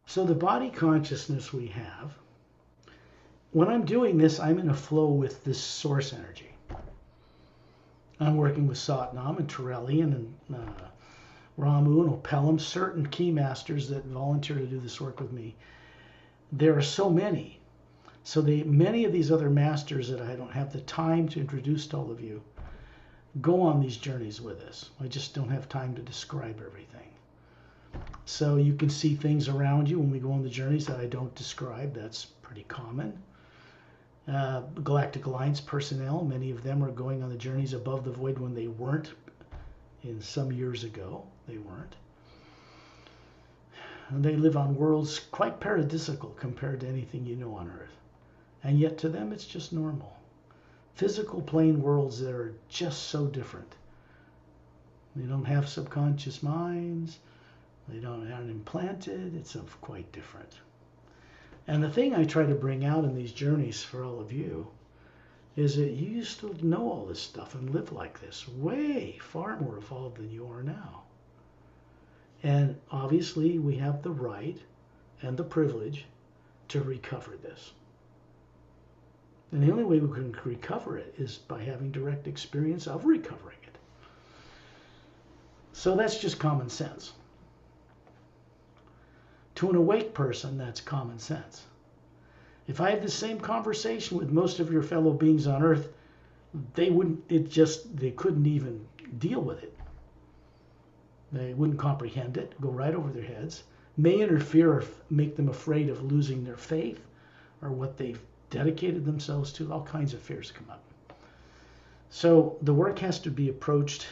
So the body consciousness we have, when I'm doing this, I'm in a flow with this source energy. I'm working with Satnam and Torellian and Ramu and Opelum, certain key masters that volunteer to do this work with me. There are so many. So many of these other masters that I don't have the time to introduce to all of you go on these journeys with us. I just don't have time to describe everything. So you can see things around you when we go on the journeys that I don't describe. That's pretty common. Galactic Alliance personnel, many of them are going on the journeys above the void when they weren't in some years ago. They weren't. And they live on worlds quite paradisical compared to anything you know on Earth. And yet to them it's just normal. Physical plane worlds that are just so different. They don't have subconscious minds. They aren't implanted. It's quite different. And the thing I try to bring out in these journeys for all of you is that you used to know all this stuff and live like this, way far more evolved than you are now. And obviously, we have the right and the privilege to recover this. And the only way we can recover it is by having direct experience of recovering it. So that's just common sense. To an awake person, that's common sense. If I had the same conversation with most of your fellow beings on Earth, they couldn't even deal with it. They wouldn't comprehend it, go right over their heads, may interfere or make them afraid of losing their faith or what they've dedicated themselves to. All kinds of fears come up. So the work has to be approached,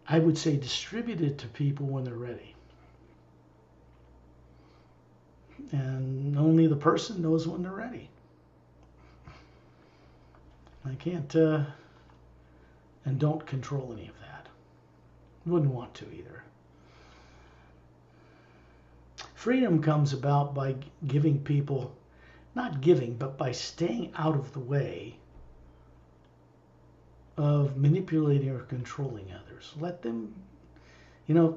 I would say, distributed to people when they're ready. And only the person knows when they're ready. I can't and don't control any of that. Wouldn't want to either. Freedom comes about by giving people, not giving, but by staying out of the way of manipulating or controlling others. Let them,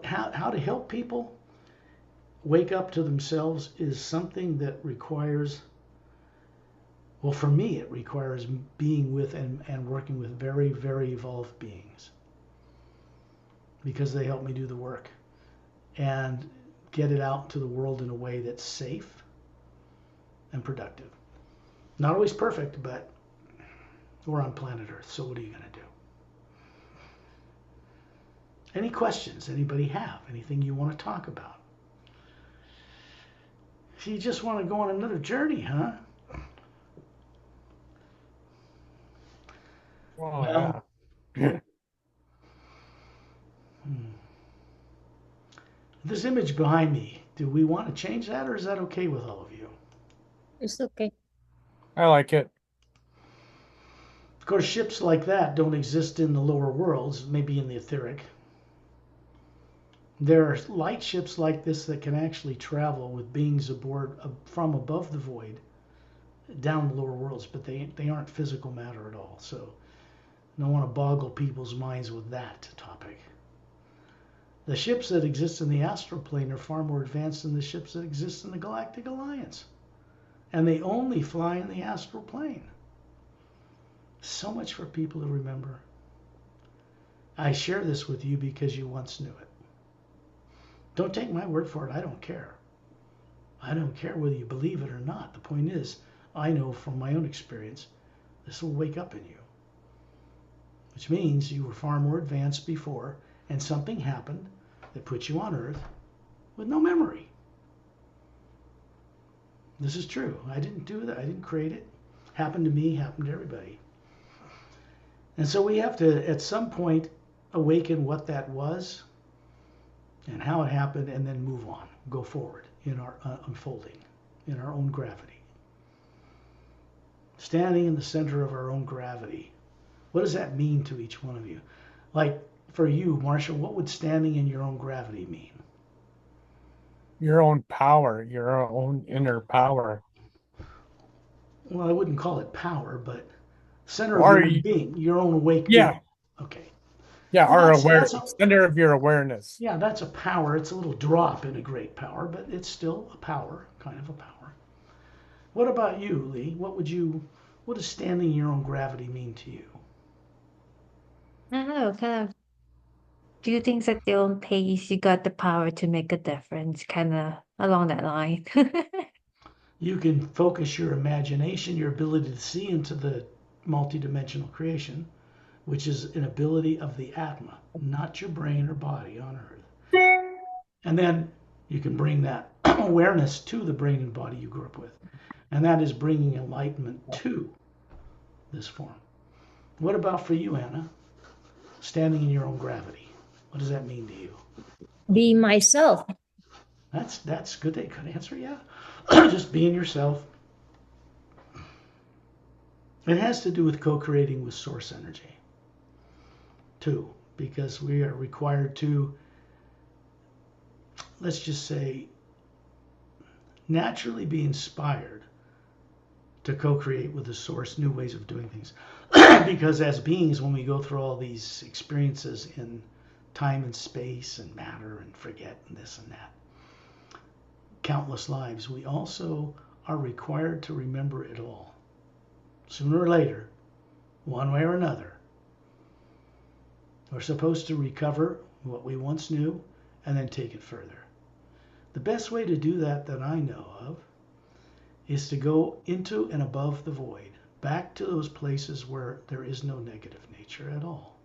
how to help people wake up to themselves is something that requires, well, for me, it requires being with and working with very, very evolved beings, because they help me do the work and get it out to the world in a way that's safe and productive. Not always perfect, but we're on planet Earth, so what are you going to do? Any questions anybody have? Anything you want to talk about? If you just want to go on another journey, huh? Oh Well, yeah. this image behind me, do we want to change that, or is that okay with all of you? It's okay. I like it. Of course, ships like that don't exist in the lower worlds, maybe in the etheric. There are light ships like this that can actually travel with beings aboard from above the void down the lower worlds, but they aren't physical matter at all. So I don't want to boggle people's minds with that topic. The ships that exist in the astral plane are far more advanced than the ships that exist in the Galactic Alliance. And they only fly in the astral plane. So much for people to remember. I share this with you because you once knew it. Don't take my word for it. I don't care. I don't care whether you believe it or not. The point is, I know from my own experience, this will wake up in you. Which means you were far more advanced before, and something happened that put you on Earth with no memory. This is true. I didn't do that. I didn't create it. Happened to me, happened to everybody. And so we have to, at some point, awaken what that was and how it happened, and then move on, go forward in our unfolding, in our own gravity. Standing in the center of our own gravity. What does that mean to each one of you? Like for you, Marshall, what would standing in your own gravity mean? Your own power, your own inner power. Well, I wouldn't call it power, but center of Or your own being, your own awake being. yeah, Okay. Yeah, And our that's a, center of your awareness. yeah, that's a power. It's a little drop in a great power, but it's still a power, kind of a power. What about you, Lee? What does standing in your own gravity mean to you? I don't know, kind of do things at your own pace. You got the power to make a difference, kind of along that line. You can focus your imagination, your ability to see into the multidimensional creation, which is an ability of the Atma, not your brain or body on Earth. And then you can bring that awareness to the brain and body you grew up with. And that is bringing enlightenment to this form. What about for you, Anna? Standing in your own gravity. What does that mean to you? Be myself. That's good. Good answer. Yeah, just being yourself. It has to do with co-creating with source energy, too, because we are required to, let's just say, naturally be inspired to co-create with the source new ways of doing things. Because as beings, when we go through all these experiences in time and space and matter and forget and this and that, countless lives, we also are required to remember it all. Sooner or later, one way or another, we're supposed to recover what we once knew and then take it further. The best way to do that I know of is to go into and above the void, back to those places where there is no negative nature at all.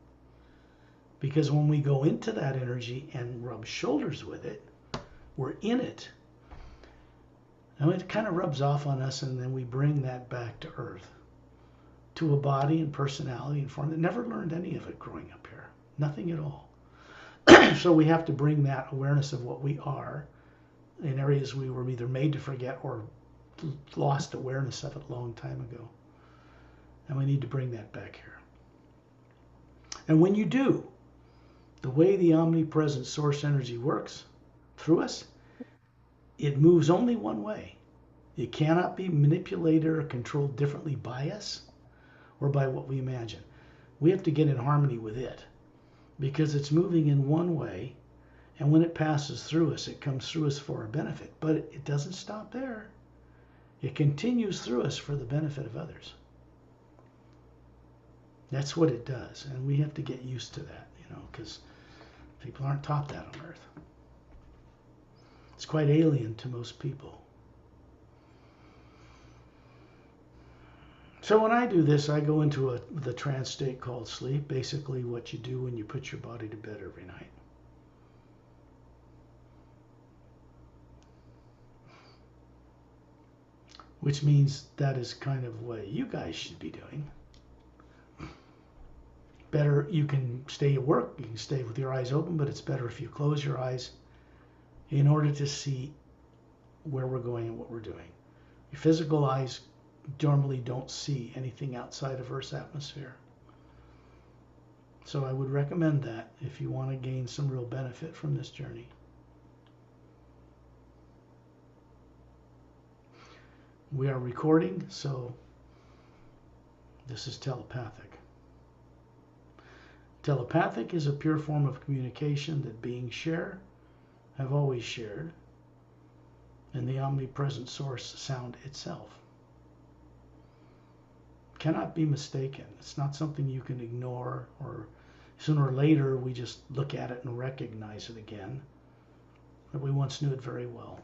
Because when we go into that energy and rub shoulders with it, we're in it. And it kind of rubs off on us, and then we bring that back to Earth, to a body and personality and form that never learned any of it growing up here. Nothing at all. So we have to bring that awareness of what we are in areas we were either made to forget or lost awareness of it a long time ago. And we need to bring that back here. And when you do, the way the omnipresent source energy works through us, it moves only one way. It cannot be manipulated or controlled differently by us or by what we imagine. We have to get in harmony with it because it's moving in one way, and when it passes through us, it comes through us for our benefit. But it doesn't stop there. It continues through us for the benefit of others. That's what it does, and we have to get used to that, because people aren't taught that on Earth. It's quite alien to most people. So when I do this, I go into the trance state called sleep, basically what you do when you put your body to bed every night. Which means that is kind of what you guys should be doing. Better, you can stay at work, you can stay with your eyes open, but it's better if you close your eyes in order to see where we're going and what we're doing. Your physical eyes normally don't see anything outside of Earth's atmosphere. So I would recommend that if you want to gain some real benefit from this journey. We are recording, so this is telepathic. Telepathic is a pure form of communication that beings share, have always shared, in the omnipresent source sound itself. Cannot be mistaken. It's not something you can ignore, or sooner or later we just look at it and recognize it again. But we once knew it very well.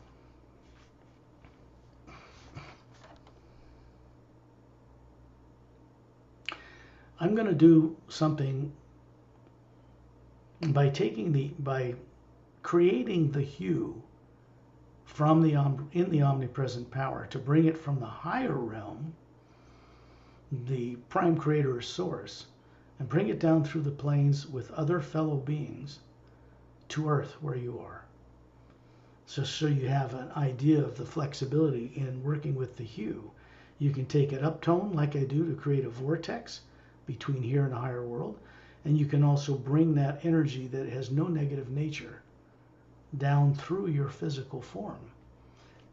I'm going to do something by creating the hue from in the omnipresent power to bring it from the higher realm, the prime creator source, and bring it down through the planes with other fellow beings to Earth where you are. So you have an idea of the flexibility in working with the hue. You can take it uptone like I do to create a vortex between here and the higher world, and you can also bring that energy that has no negative nature down through your physical form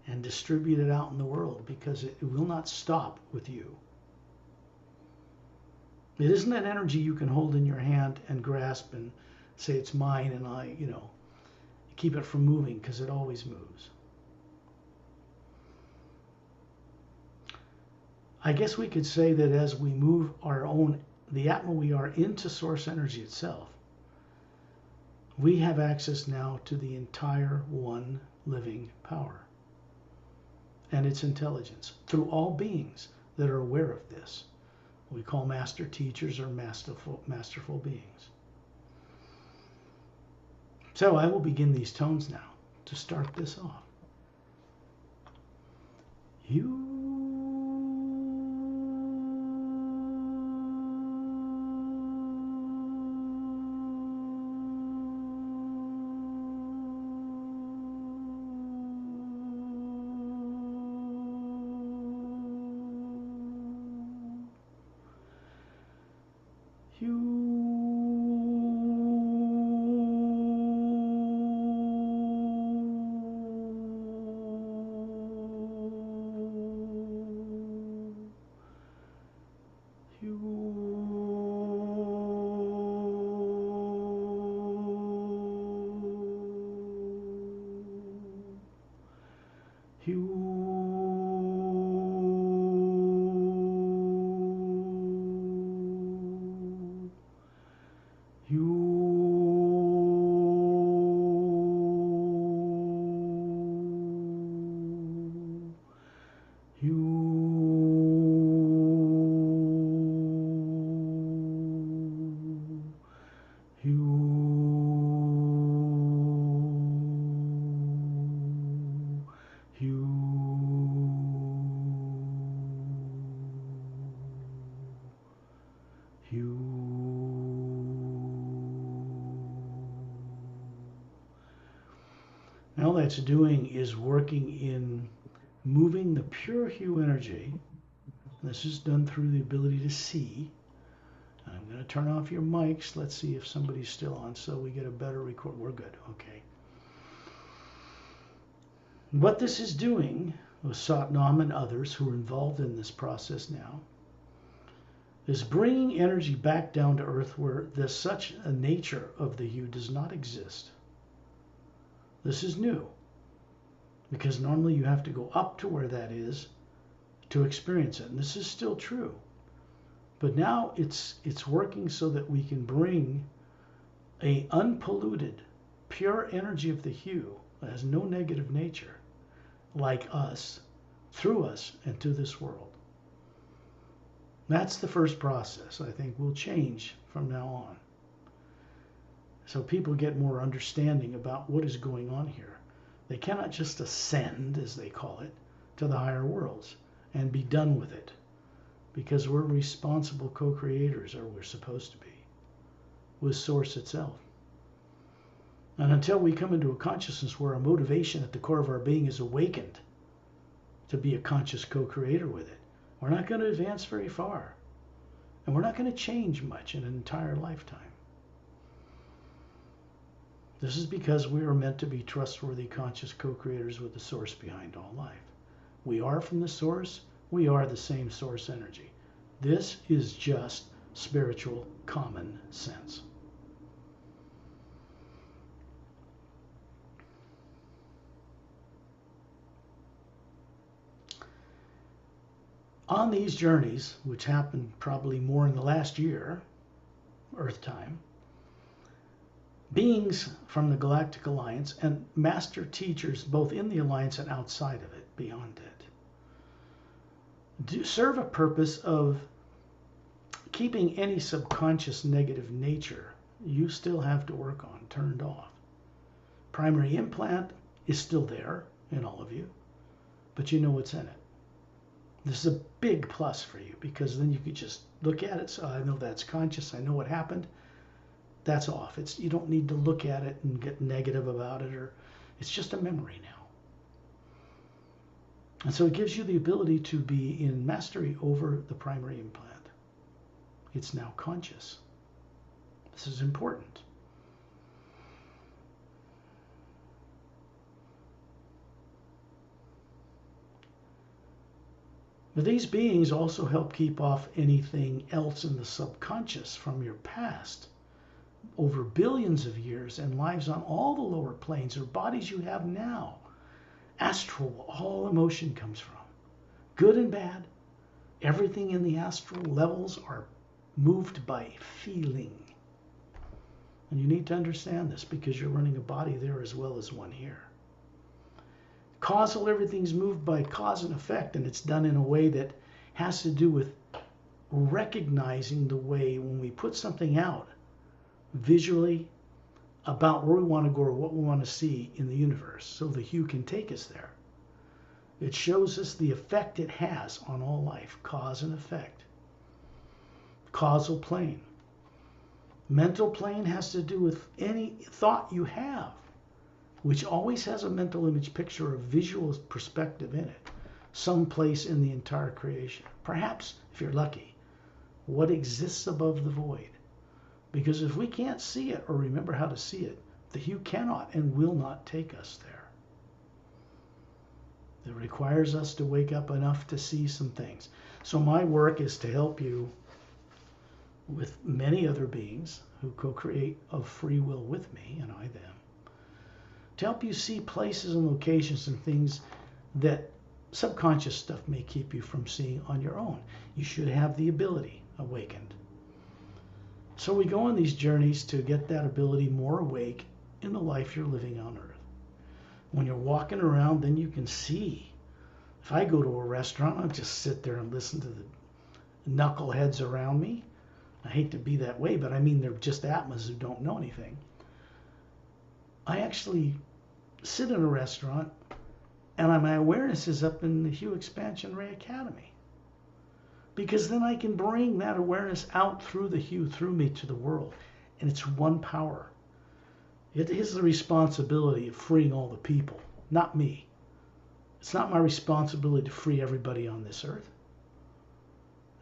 and distribute it out in the world, because it will not stop with you. It isn't an energy you can hold in your hand and grasp and say it's mine and I, keep it from moving, because it always moves. I guess we could say that as we move the Atma we are into source energy itself, we have access now to the entire one living power and its intelligence through all beings that are aware of this. We call master teachers or masterful beings. So I will begin these tones now to start this off. You all that's doing is working in moving the pure hue energy. This is done through the ability to see. I'm going to turn off your mics. Let's see if somebody's still on so we get a better record. We're good. Okay. What this is doing with Satnam and others who are involved in this process now is bringing energy back down to earth where there's such a nature of the hue does not exist. This is new, because normally you have to go up to where that is to experience it. And this is still true. But now it's working so that we can bring a unpolluted, pure energy of the hue that has no negative nature, like us, through us, into this world. That's the first process I think will change from now on. So people get more understanding about what is going on here. They cannot just ascend, as they call it, to the higher worlds and be done with it, because we're responsible co-creators, or we're supposed to be, with Source itself. And until we come into a consciousness where our motivation at the core of our being is awakened to be a conscious co-creator with it, we're not going to advance very far. And we're not going to change much in an entire lifetime. This is because we are meant to be trustworthy, conscious co-creators with the Source behind all life. We are from the Source. We are the same Source energy. This is just spiritual common sense. On these journeys, which happened probably more in the last year, Earth time, beings from the Galactic Alliance and master teachers both in the Alliance and outside of it, beyond it, do serve a purpose of keeping any subconscious negative nature you still have to work on turned off. Primary implant is still there in all of you, but you know what's in it. This is a big plus for you, because then you could just look at it. So I know that's conscious. I know what happened. That's off. You don't need to look at it and get negative about it, or it's just a memory now. And so it gives you the ability to be in mastery over the primary implant. It's now conscious. This is important. But these beings also help keep off anything else in the subconscious from your past over billions of years and lives on all the lower planes or bodies you have now. Astral, all emotion comes from. Good and bad, everything in the astral levels are moved by feeling. And you need to understand this because you're running a body there as well as one here. Causal, everything's moved by cause and effect, and it's done in a way that has to do with recognizing the way when we put something out visually about where we want to go or what we want to see in the universe so the hue can take us there. It shows us the effect it has on all life, cause and effect. Causal plane. Mental plane has to do with any thought you have, which always has a mental image picture or visual perspective in it, someplace in the entire creation. Perhaps, if you're lucky, what exists above the void. Because if we can't see it or remember how to see it, the hue cannot and will not take us there. It requires us to wake up enough to see some things. So my work is to help you with many other beings who co-create of free will with me and I them, to help you see places and locations and things that subconscious stuff may keep you from seeing on your own. You should have the ability awakened. So we go on these journeys to get that ability more awake in the life you're living on Earth. When you're walking around, then you can see. If I go to a restaurant, I'll just sit there and listen to the knuckleheads around me. I hate to be that way, but I mean they're just atmas who don't know anything. I actually sit in a restaurant and my awareness is up in the Hue Expansion Ray Academy. Because then I can bring that awareness out through the hue, through me to the world. And it's one power. It is the responsibility of freeing all the people, not me. It's not my responsibility to free everybody on this earth.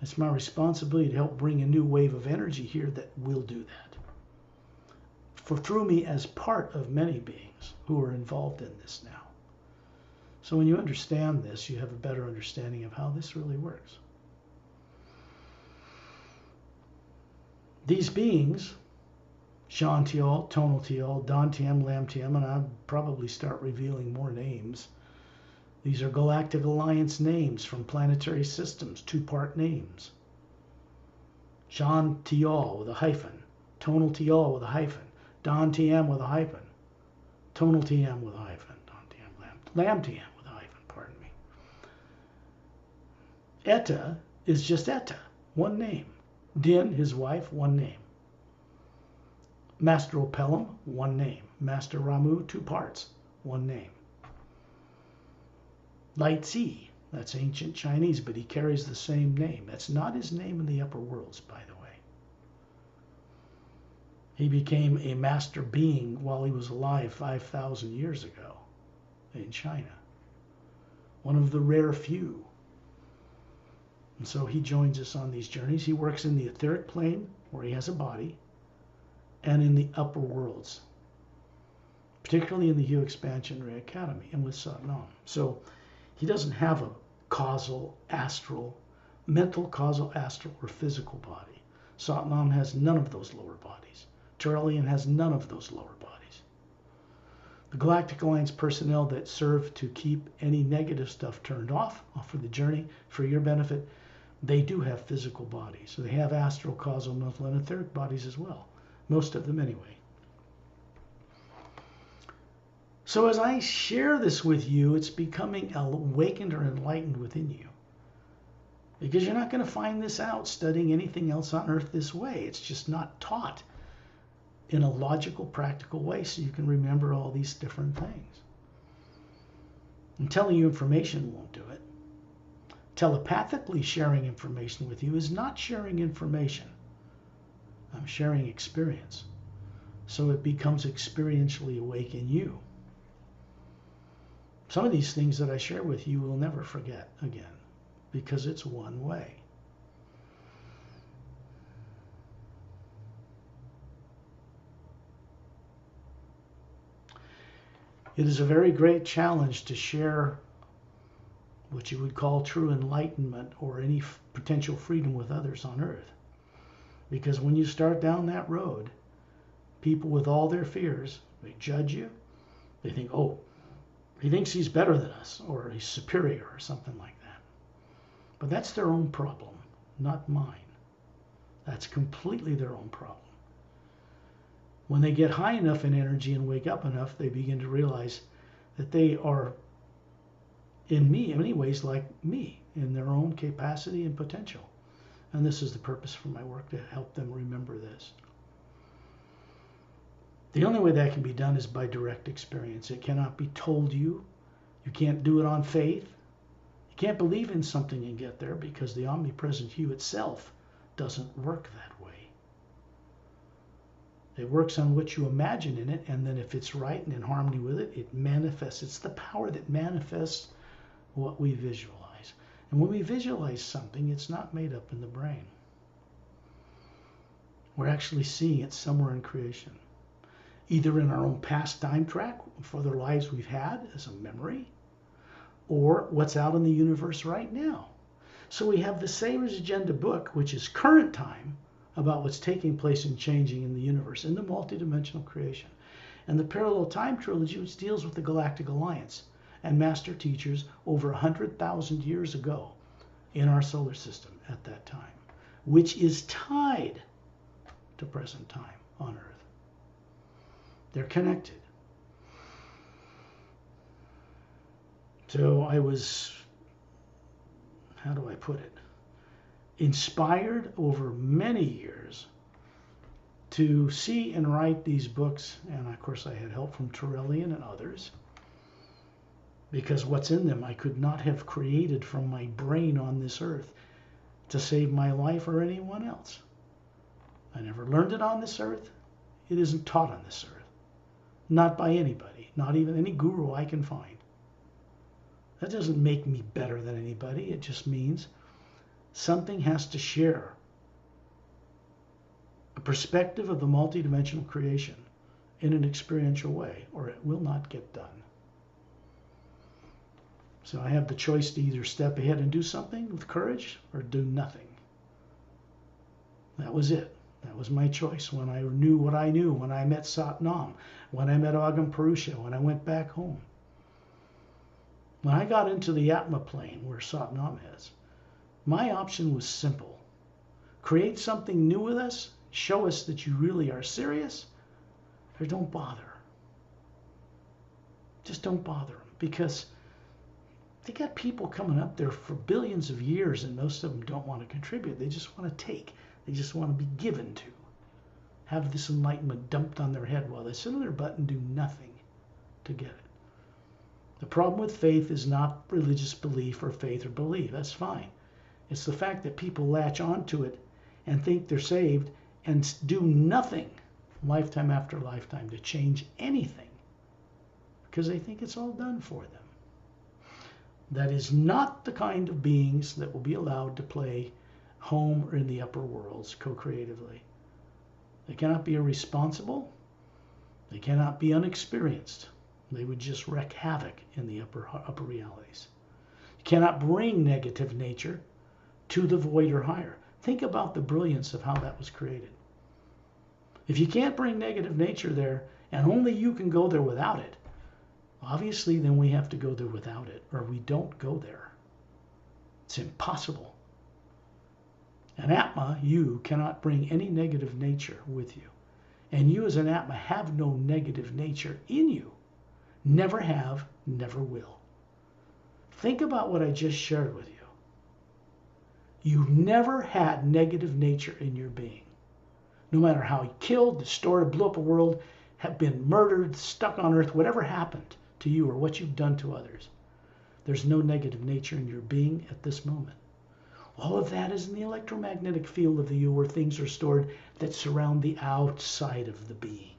It's my responsibility to help bring a new wave of energy here that will do that. For through me as part of many beings who are involved in this now. So when you understand this, you have a better understanding of how this really works. These beings, Shantial, Tonaltial, Dantium, Lamtium, and I'll probably start revealing more names. These are Galactic Alliance names from planetary systems, two-part names. Shantial with a hyphen, Tonaltial with a hyphen, Dantium with a hyphen, Tonaltium with a hyphen, Dantium, Lamtium with a hyphen, pardon me. Etta is just Etta, one name. Din, his wife, one name. Master Opelum, one name. Master Ramu, two parts, one name. Light Zi, that's ancient Chinese, but he carries the same name. That's not his name in the upper worlds, by the way. He became a master being while he was alive 5,000 years ago in China. One of the rare few. And so he joins us on these journeys. He works in the etheric plane, where he has a body, and in the upper worlds, particularly in the Hue Expansion Ray Academy and with Satnam. So he doesn't have a causal, astral, mental, causal, astral, or physical body. Satnam has none of those lower bodies. Turalian has none of those lower bodies. The Galactic Alliance personnel that serve to keep any negative stuff turned off for the journey, for your benefit, they do have physical bodies. So they have astral, causal, mental, and etheric bodies as well. Most of them anyway. So as I share this with you, it's becoming awakened or enlightened within you. Because you're not going to find this out studying anything else on earth this way. It's just not taught in a logical, practical way so you can remember all these different things. And telling you information won't do it. Telepathically sharing information with you is not sharing information. I'm sharing experience. So it becomes experientially awake in you. Some of these things that I share with you will never forget again, because it's one way. It is a very great challenge to share what you would call true enlightenment or any potential freedom with others on earth. Because when you start down that road, people with all their fears, they judge you. They think, oh, he thinks he's better than us, or he's superior, or something like that. But that's their own problem, not mine. That's completely their own problem. When they get high enough in energy and wake up enough, they begin to realize that they are, in many ways, like me, in their own capacity and potential. And this is the purpose for my work, to help them remember this. The only way that can be done is by direct experience. It cannot be told you. You can't do it on faith. You can't believe in something and get there, because the omnipresent you itself doesn't work that way. It works on what you imagine in it, and then if it's right and in harmony with it, it manifests. It's the power that manifests what we visualize. And when we visualize something, it's not made up in the brain. We're actually seeing it somewhere in creation. Either in our own past time track for other lives we've had as a memory, or what's out in the universe right now. So we have the Sailor's Agenda book, which is current time, about what's taking place and changing in the universe, in the multidimensional creation. And the Parallel Time Trilogy, which deals with the Galactic Alliance and master teachers over 100,000 years ago in our solar system at that time, which is tied to present time on Earth. They're connected. So I was, how do I put it, inspired over many years to see and write these books. And of course I had help from Torellian and others, because what's in them I could not have created from my brain on this earth to save my life or anyone else. I never learned it on this earth. It isn't taught on this earth. Not by anybody, not even any guru I can find. That doesn't make me better than anybody. It just means something has to share a perspective of the multidimensional creation in an experiential way, or it will not get done. So I have the choice to either step ahead and do something with courage or do nothing. That was it. That was my choice when I knew what I knew, when I met Satnam, when I met Agam Purusha, when I went back home. When I got into the Atma plane where Satnam is, my option was simple. Create something new with us, show us that you really are serious, or don't bother. Just don't bother them, because they got people coming up there for billions of years, and most of them don't want to contribute. They just want to take. They just want to be given to. Have this enlightenment dumped on their head while they sit on their butt and do nothing to get it. The problem with faith is not religious belief or faith or belief. That's fine. It's the fact that people latch onto it and think they're saved and do nothing lifetime after lifetime to change anything because they think it's all done for them. That is not the kind of beings that will be allowed to play home or in the upper worlds co-creatively. They cannot be irresponsible. They cannot be unexperienced. They would just wreak havoc in the upper realities. You cannot bring negative nature to the void or higher. Think about the brilliance of how that was created. If you can't bring negative nature there, and only you can go there without it, obviously then we have to go there without it, or we don't go there. It's impossible. An Atma, you cannot bring any negative nature with you. And you as an Atma have no negative nature in you. Never have, never will. Think about what I just shared with you. You've never had negative nature in your being. No matter how you killed, destroyed, blew up a world, have been murdered, stuck on earth, whatever happened to you or what you've done to others, there's no negative nature in your being at this moment. All of that is in the electromagnetic field of the you, where things are stored that surround the outside of the being.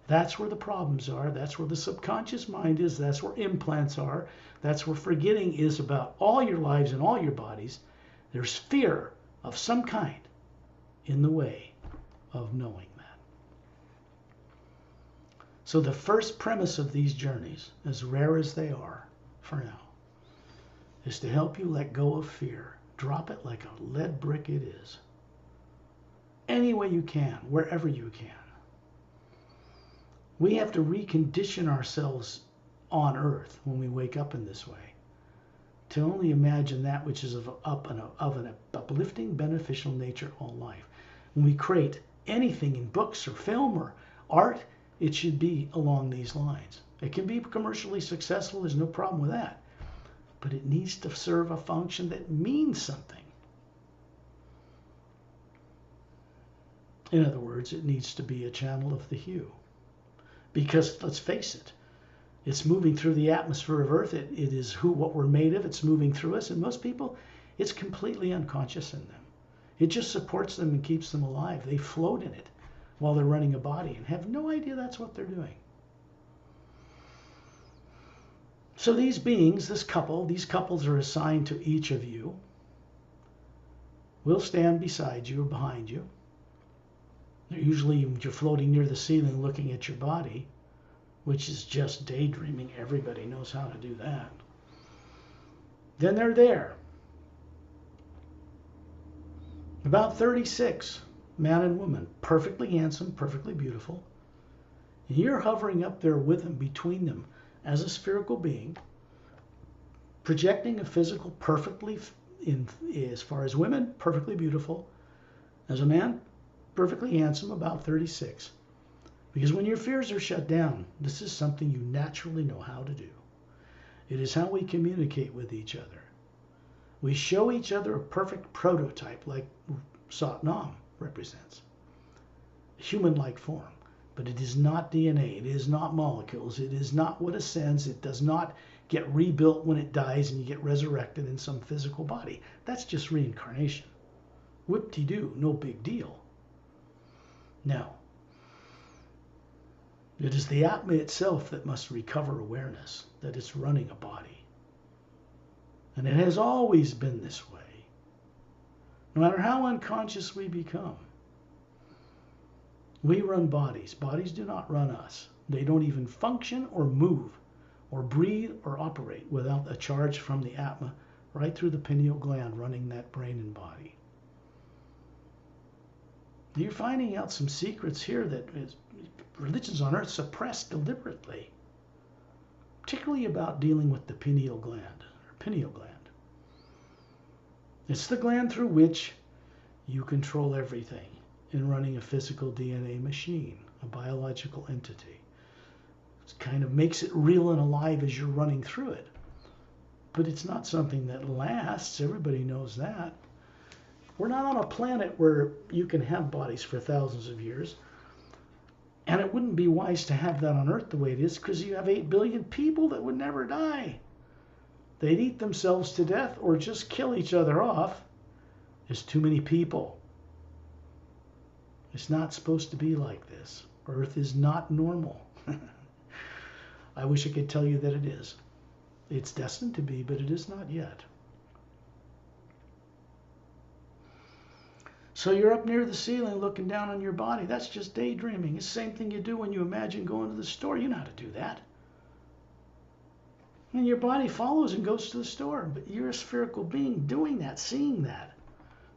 That's where the problems are. That's where the subconscious mind is. That's where implants are. That's where forgetting is about all your lives and all your bodies. There's fear of some kind in the way of knowing that. So the first premise of these journeys, as rare as they are for now, is to help you let go of fear. Drop it like a lead brick it is. Any way you can, wherever you can. We have to recondition ourselves on earth when we wake up in this way to only imagine that which is of an uplifting, beneficial nature all life. When we create anything in books or film or art, it should be along these lines. It can be commercially successful, there's no problem with that. But it needs to serve a function that means something. In other words, it needs to be a channel of the hue. Because, let's face it, it's moving through the atmosphere of Earth. It is what we're made of. It's moving through us. And most people, it's completely unconscious in them. It just supports them and keeps them alive. They float in it while they're running a body and have no idea that's what they're doing. So these beings, these couples are assigned to each of you. Will stand beside you or behind you. Usually you're floating near the ceiling looking at your body, which is just daydreaming. Everybody knows how to do that. Then they're there. About 36, man and woman, perfectly handsome, perfectly beautiful. And you're hovering up there with them, between them, as a spherical being, projecting a physical perfectly, as far as women, perfectly beautiful. As a man, perfectly handsome, about 36. Because when your fears are shut down, this is something you naturally know how to do. It is how we communicate with each other. We show each other a perfect prototype like Satnam represents. Human-like form. But it is not DNA. It is not molecules. It is not what ascends. It does not get rebuilt when it dies and you get resurrected in some physical body. That's just reincarnation. Whoop-de-doo, no big deal. Now, it is the Atma itself that must recover awareness that it's running a body. And it has always been this way. No matter how unconscious we become, we run bodies. Bodies do not run us. They don't even function or move or breathe or operate without a charge from the Atma right through the pineal gland running that brain and body. You're finding out some secrets here that religions on earth suppress deliberately, particularly about dealing with the pineal gland, or pineal gland. It's the gland through which you control everything in running a physical DNA machine, a biological entity. It kind of makes it real and alive as you're running through it. But it's not something that lasts. Everybody knows that. We're not on a planet where you can have bodies for thousands of years. And it wouldn't be wise to have that on Earth the way it is, because you have 8 billion people that would never die. They'd eat themselves to death or just kill each other off. There's too many people. It's not supposed to be like this. Earth is not normal. I wish I could tell you that it is. It's destined to be, but it is not yet. So you're up near the ceiling looking down on your body. That's just daydreaming. It's the same thing you do when you imagine going to the store. You know how to do that. And your body follows and goes to the store. But you're a spherical being doing that, seeing that.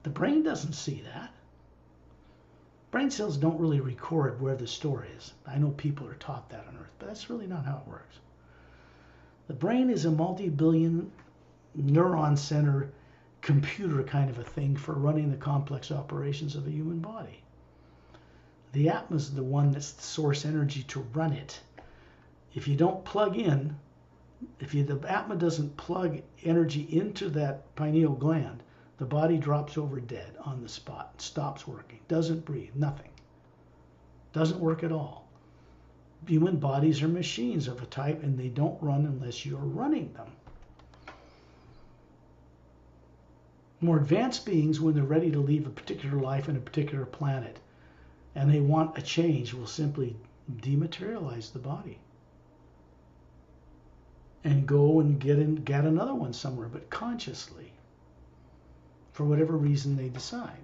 The brain doesn't see that. Brain cells don't really record where the store is. I know people are taught that on Earth, but that's really not how it works. The brain is a multi-billion neuron center computer kind of a thing for running the complex operations of a human body. The Atma is the one that's the source energy to run it. If you don't plug in, the Atma doesn't plug energy into that pineal gland, the body drops over dead on the spot, stops working, doesn't breathe, nothing. Doesn't work at all. Human bodies are machines of a type, and they don't run unless you're running them. More advanced beings, when they're ready to leave a particular life in a particular planet, and they want a change, will simply dematerialize the body and go and get another one somewhere, but consciously, for whatever reason they decide.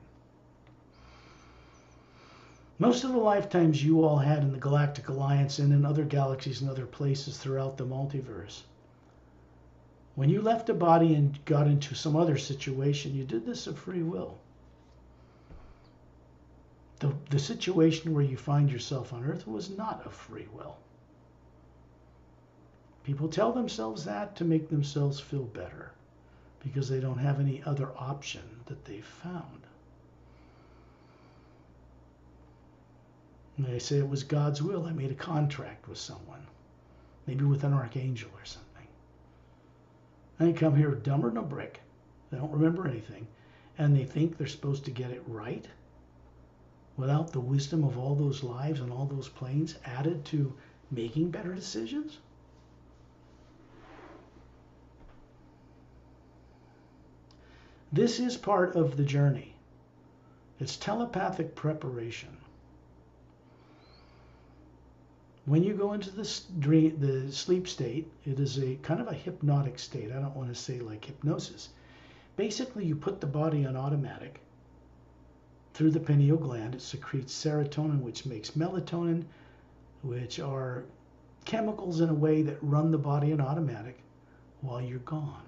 Most of the lifetimes you all had in the Galactic Alliance and in other galaxies and other places throughout the multiverse, When you left a body and got into some other situation, you did this of free will. The situation where you find yourself on earth was not of free will. People tell themselves that to make themselves feel better because they don't have any other option that they've found. And they say it was God's will. I made a contract with someone, maybe with an archangel or something. And they come here dumber than a brick. They don't remember anything. And they think they're supposed to get it right without the wisdom of all those lives and all those planes added to making better decisions? This is part of the journey. It's telepathic preparation. When you go into the sleep state, it is a kind of a hypnotic state. I don't want to say like hypnosis. Basically, you put the body on automatic. Through the pineal gland, it secretes serotonin, which makes melatonin, which are chemicals in a way that run the body on automatic while you're gone.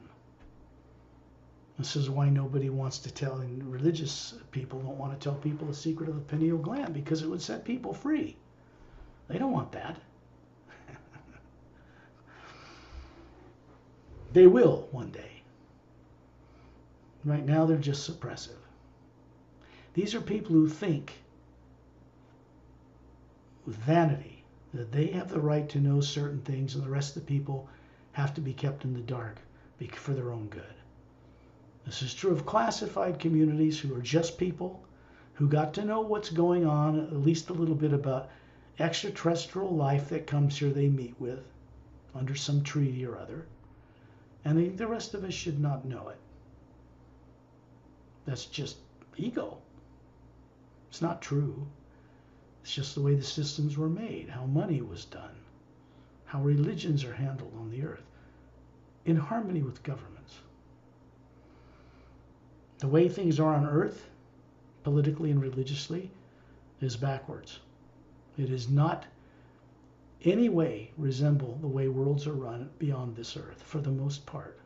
This is why nobody wants to tell, and religious people don't want to tell people the secret of the pineal gland, because it would set people free. They don't want that. They will one day. Right now, they're just suppressive. These are people who think with vanity that they have the right to know certain things and the rest of the people have to be kept in the dark for their own good. This is true of classified communities who are just people who got to know what's going on, at least a little bit about extraterrestrial life that comes here they meet with under some treaty or other. And the rest of us should not know it. That's just ego. It's not true. It's just the way the systems were made, how money was done, how religions are handled on the earth, in harmony with governments. The way things are on earth, politically and religiously, is backwards. It is not any way resemble the way worlds are run beyond this earth, for the most part.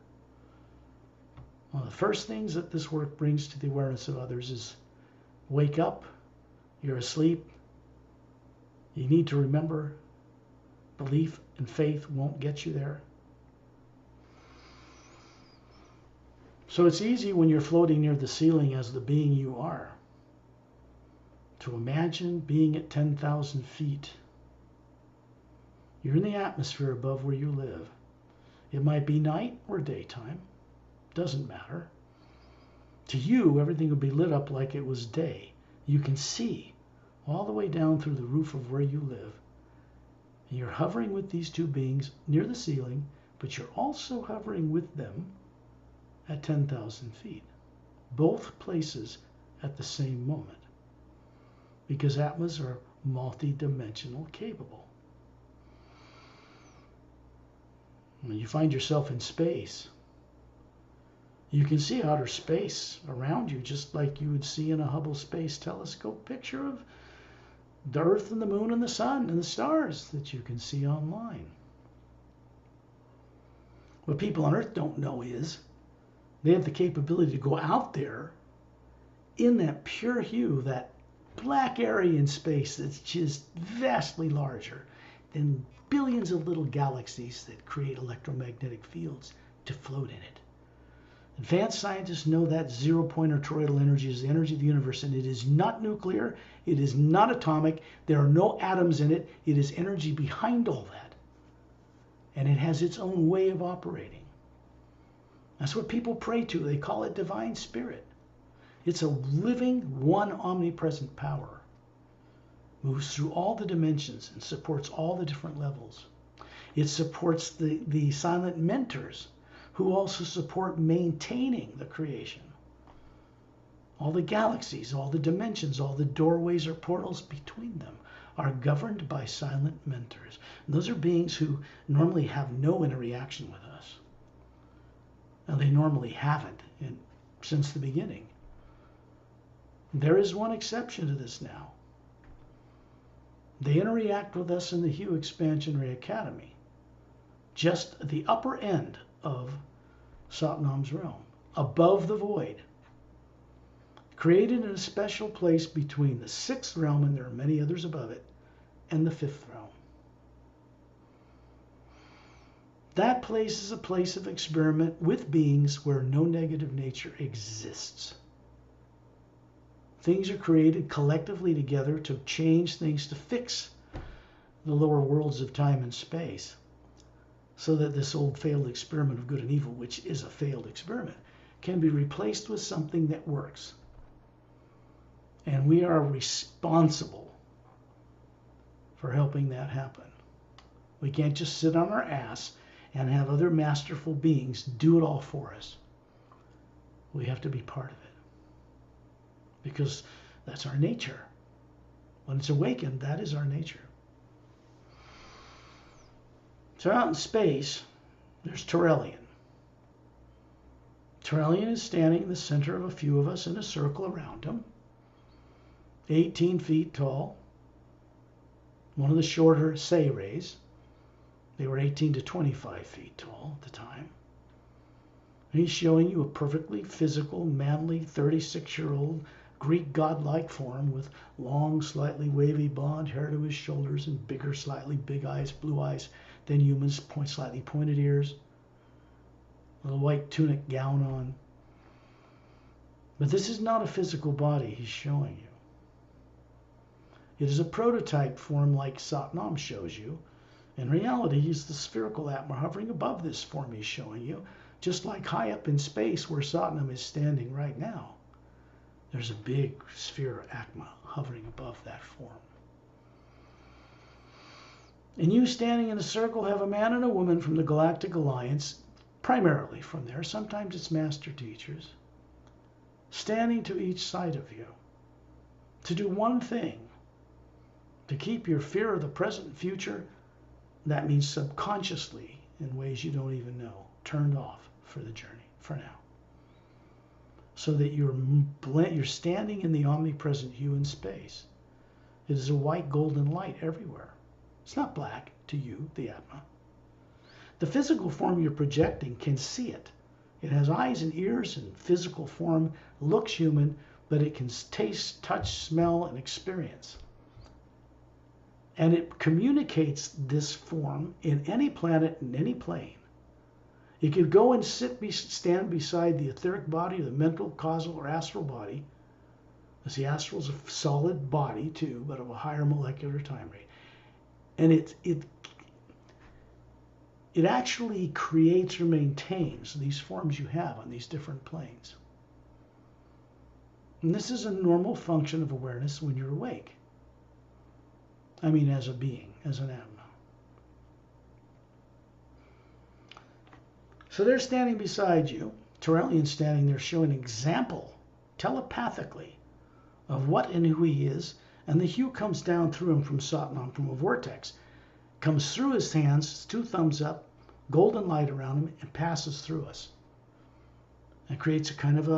One of the first things that this work brings to the awareness of others is wake up, you're asleep, you need to remember belief and faith won't get you there. So it's easy when you're floating near the ceiling as the being you are to imagine being at 10,000 feet. You're in the atmosphere above where you live. It might be night or daytime. Doesn't matter. To you, everything will be lit up like it was day. You can see all the way down through the roof of where you live. And you're hovering with these two beings near the ceiling, but you're also hovering with them at 10,000 feet. Both places at the same moment. Because Atmas are multi-dimensional capable. When you find yourself in space, you can see outer space around you just like you would see in a Hubble Space Telescope picture of the Earth and the Moon and the Sun and the stars that you can see online. What people on Earth don't know is they have the capability to go out there in that pure hue, that black area in space that's just vastly larger than billions of little galaxies that create electromagnetic fields to float in it. Advanced scientists know that zero-point or toroidal energy is the energy of the universe, and it is not nuclear, it is not atomic, there are no atoms in it, it is energy behind all that. And it has its own way of operating. That's what people pray to. They call it divine spirit. It's a living, one omnipresent power. Moves through all the dimensions and supports all the different levels. It supports the silent mentors who also support maintaining the creation. All the galaxies, all the dimensions, all the doorways or portals between them are governed by silent mentors. And those are beings who normally have no interaction with us. And they normally haven't since the beginning. There is one exception to this now. They interact with us in the Hue Expansionary Academy, just at the upper end of Satnam's realm, above the void, created in a special place between the sixth realm, and there are many others above it, and the fifth realm. That place is a place of experiment with beings where no negative nature exists. Things are created collectively together to change things, to fix the lower worlds of time and space, so that this old failed experiment of good and evil, which is a failed experiment, can be replaced with something that works. And we are responsible for helping that happen. We can't just sit on our ass and have other masterful beings do it all for us. We have to be part of it, because that's our nature. When it's awakened, that is our nature. So out in space, there's Turelian. Turelian is standing in the center of a few of us in a circle around him, 18 feet tall. One of the shorter Say rays. They were 18 to 25 feet tall at the time. And he's showing you a perfectly physical, manly, 36-year-old Greek godlike form with long, slightly wavy blonde hair to his shoulders and bigger, slightly big eyes, blue eyes than humans, slightly pointed ears, a little white tunic gown on. But this is not a physical body he's showing you. It is a prototype form like Satnam shows you. In reality, he's the spherical Atma hovering above this form he's showing you, just like high up in space where Satnam is standing right now. There's a big sphere of Atma hovering above that form. And you standing in a circle have a man and a woman from the Galactic Alliance, primarily from there, sometimes it's master teachers, standing to each side of you to do one thing, to keep your fear of the present and future, that means subconsciously, in ways you don't even know, turned off for the journey, for now. So that you're standing in the omnipresent hue in space. It is a white golden light everywhere. It's not black to you, the Atma. The physical form you're projecting can see it. It has eyes and ears and physical form, looks human, but it can taste, touch, smell, and experience. And it communicates this form in any planet, in any plane. It could go and stand beside the etheric body, or the mental, causal, or astral body. Because the astral is a solid body too, but of a higher molecular time rate. And it actually creates or maintains these forms you have on these different planes. And this is a normal function of awareness when you're awake. I mean, as a being, as an Atma. So they're standing beside you. Turelian's standing there showing an example, telepathically, of what and who he is. And the hue comes down through him from Satnam, from a vortex. Comes through his hands, 2 thumbs up, golden light around him, and passes through us. And creates a kind of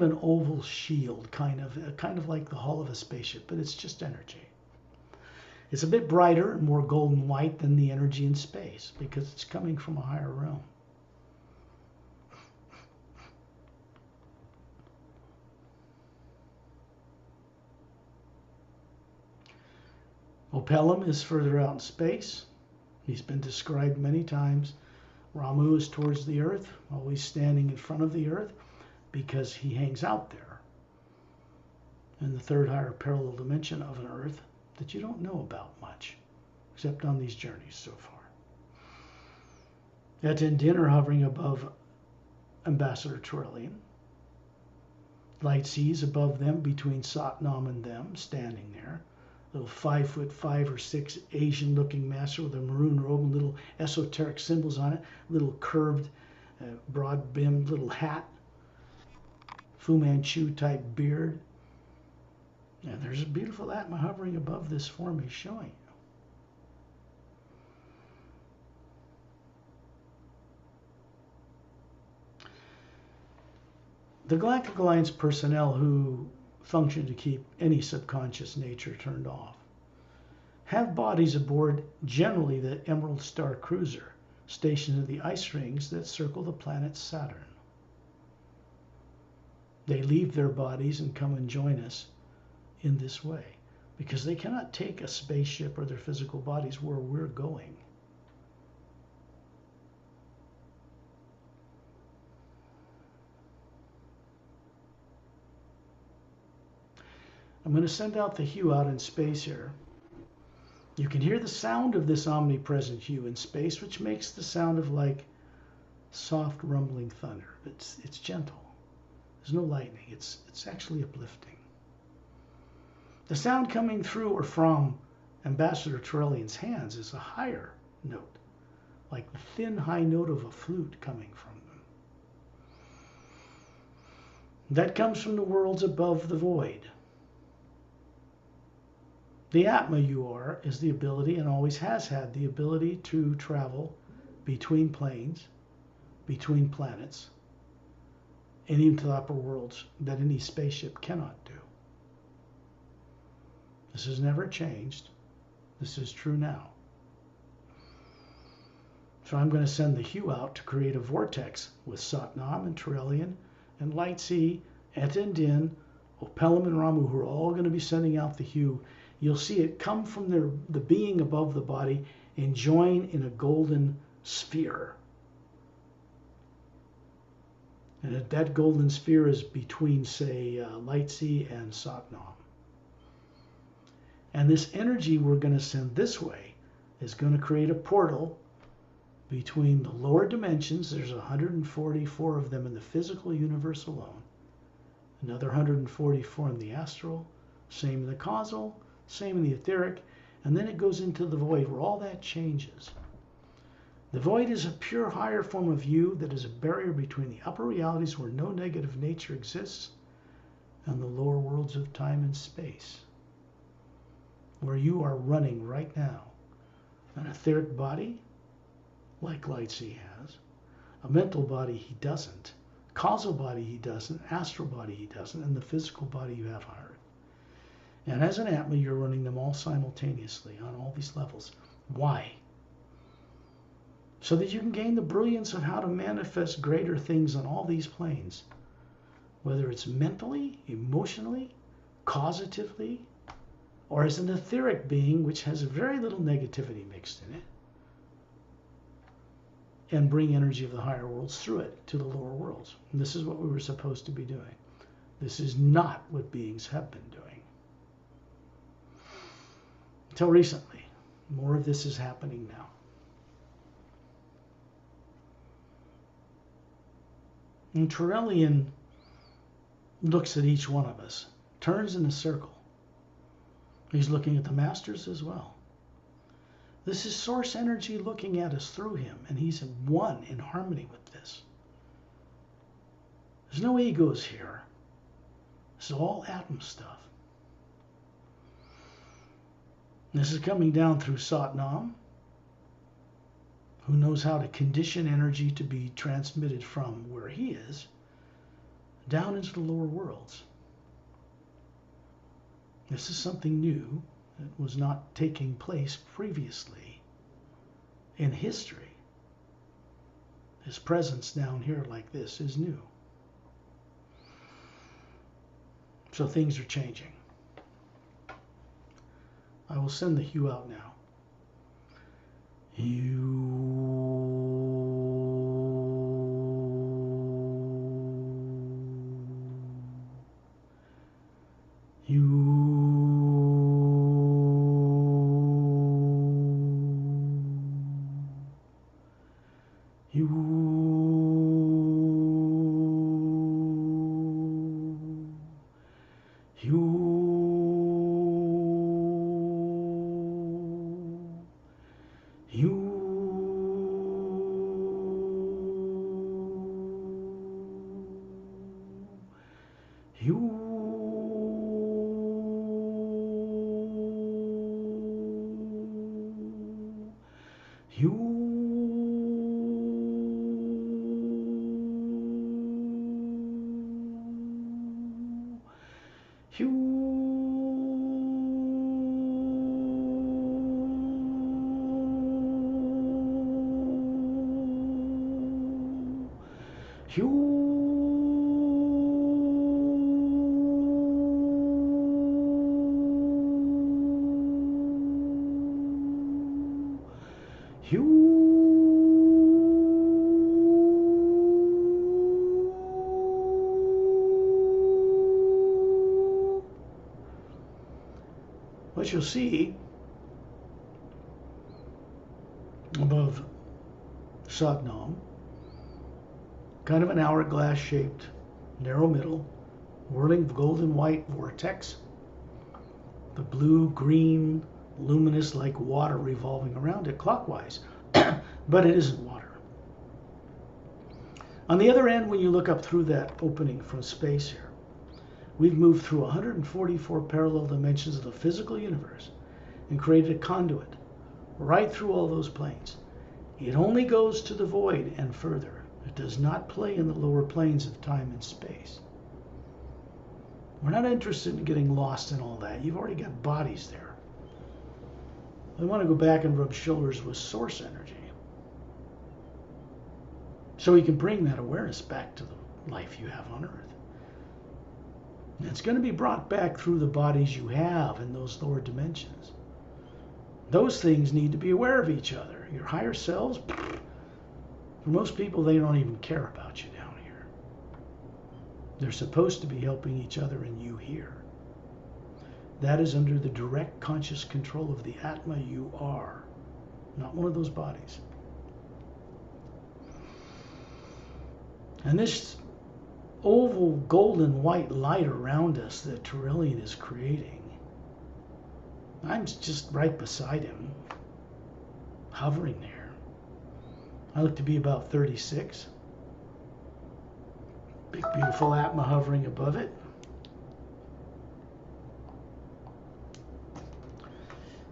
an oval shield, kind of like the hull of a spaceship, but it's just energy. It's a bit brighter and more golden white than the energy in space because it's coming from a higher realm. Opelum is further out in space. He's been described many times. Ramu is towards the earth, always standing in front of the earth, because he hangs out there in the third higher parallel dimension of an earth that you don't know about much, except on these journeys so far. At dinner, hovering above Ambassador Turelian. Light seas above them, between Satnam and them, standing there. Little 5'5" or 6" Asian-looking master with a maroon robe and little esoteric symbols on it, little curved, broad-brimmed little hat, Fu Manchu type beard. And there's a beautiful Atma hovering above this form he's showing you. The Galactic Alliance personnel who function to keep any subconscious nature turned off have bodies aboard generally the Emerald Star cruiser, stationed in the ice rings that circle the planet Saturn. They leave their bodies and come and join us in this way because they cannot take a spaceship or their physical bodies where we're going. I'm going to send out the hue out in space here. You can hear the sound of this omnipresent hue in space, which makes the sound of like soft rumbling thunder. It's gentle. There's no lightning. It's actually uplifting. The sound coming through or from Ambassador Trellian's hands is a higher note, like the thin high note of a flute coming from them. That comes from the worlds above the void. The Atma you are is the ability, and always has had the ability, to travel between planes, between planets, and even to the upper worlds that any spaceship cannot do. This has never changed. This is true now. So I'm going to send the hue out to create a vortex with Satnam and Trellian and Lightsea, Eta and Din, Opelim and Ramu, who are all going to be sending out the hue. You'll see it come from the being above the body and join in a golden sphere. And that golden sphere is between, say, Lightsea and Satnam. And this energy we're going to send this way is going to create a portal between the lower dimensions. There's 144 of them in the physical universe alone. Another 144 in the astral. Same in the causal. Same in the etheric. And then it goes into the void where all that changes. The void is a pure higher form of you that is a barrier between the upper realities where no negative nature exists and the lower worlds of time and space, where you are running right now. An etheric body, like Lightsea has. A mental body he doesn't. Causal body he doesn't. Astral body he doesn't. And the physical body you have higher. And as an Atma, you're running them all simultaneously on all these levels. Why? So that you can gain the brilliance of how to manifest greater things on all these planes. Whether it's mentally, emotionally, causatively, or as an etheric being which has very little negativity mixed in it, and bring energy of the higher worlds through it to the lower worlds. And this is what we were supposed to be doing. This is not what beings have been doing. Until recently. More of this is happening now. And Trellian looks at each one of us, turns in a circle. He's looking at the masters as well. This is source energy looking at us through him, and he's one in harmony with this. There's no egos here. This is all atom stuff. This is coming down through Satnam, who knows how to condition energy to be transmitted from where he is down into the lower worlds. This is something new that was not taking place previously in history. His presence down here like this is new. So things are changing. I will send the hue out now. What you'll see above Satnam, kind of an hourglass shaped, narrow middle, whirling golden white vortex, the blue green luminous like water revolving around it clockwise, but it isn't water. On the other end, when you look up through that opening from space here, we've moved through 144 parallel dimensions of the physical universe and created a conduit right through all those planes. It only goes to the void and further. It does not play in the lower planes of time and space. We're not interested in getting lost in all that. You've already got bodies there. We want to go back and rub shoulders with source energy, so we can bring that awareness back to the life you have on Earth. And it's going to be brought back through the bodies you have in those lower dimensions. Those things need to be aware of each other. Your higher selves, for most people, they don't even care about you down here. They're supposed to be helping each other and you here. That is under the direct conscious control of the Atma you are, not one of those bodies. And this oval golden white light around us that Trillian is creating, I'm just right beside him, hovering there. I look to be about 36. Big beautiful Atma hovering above it.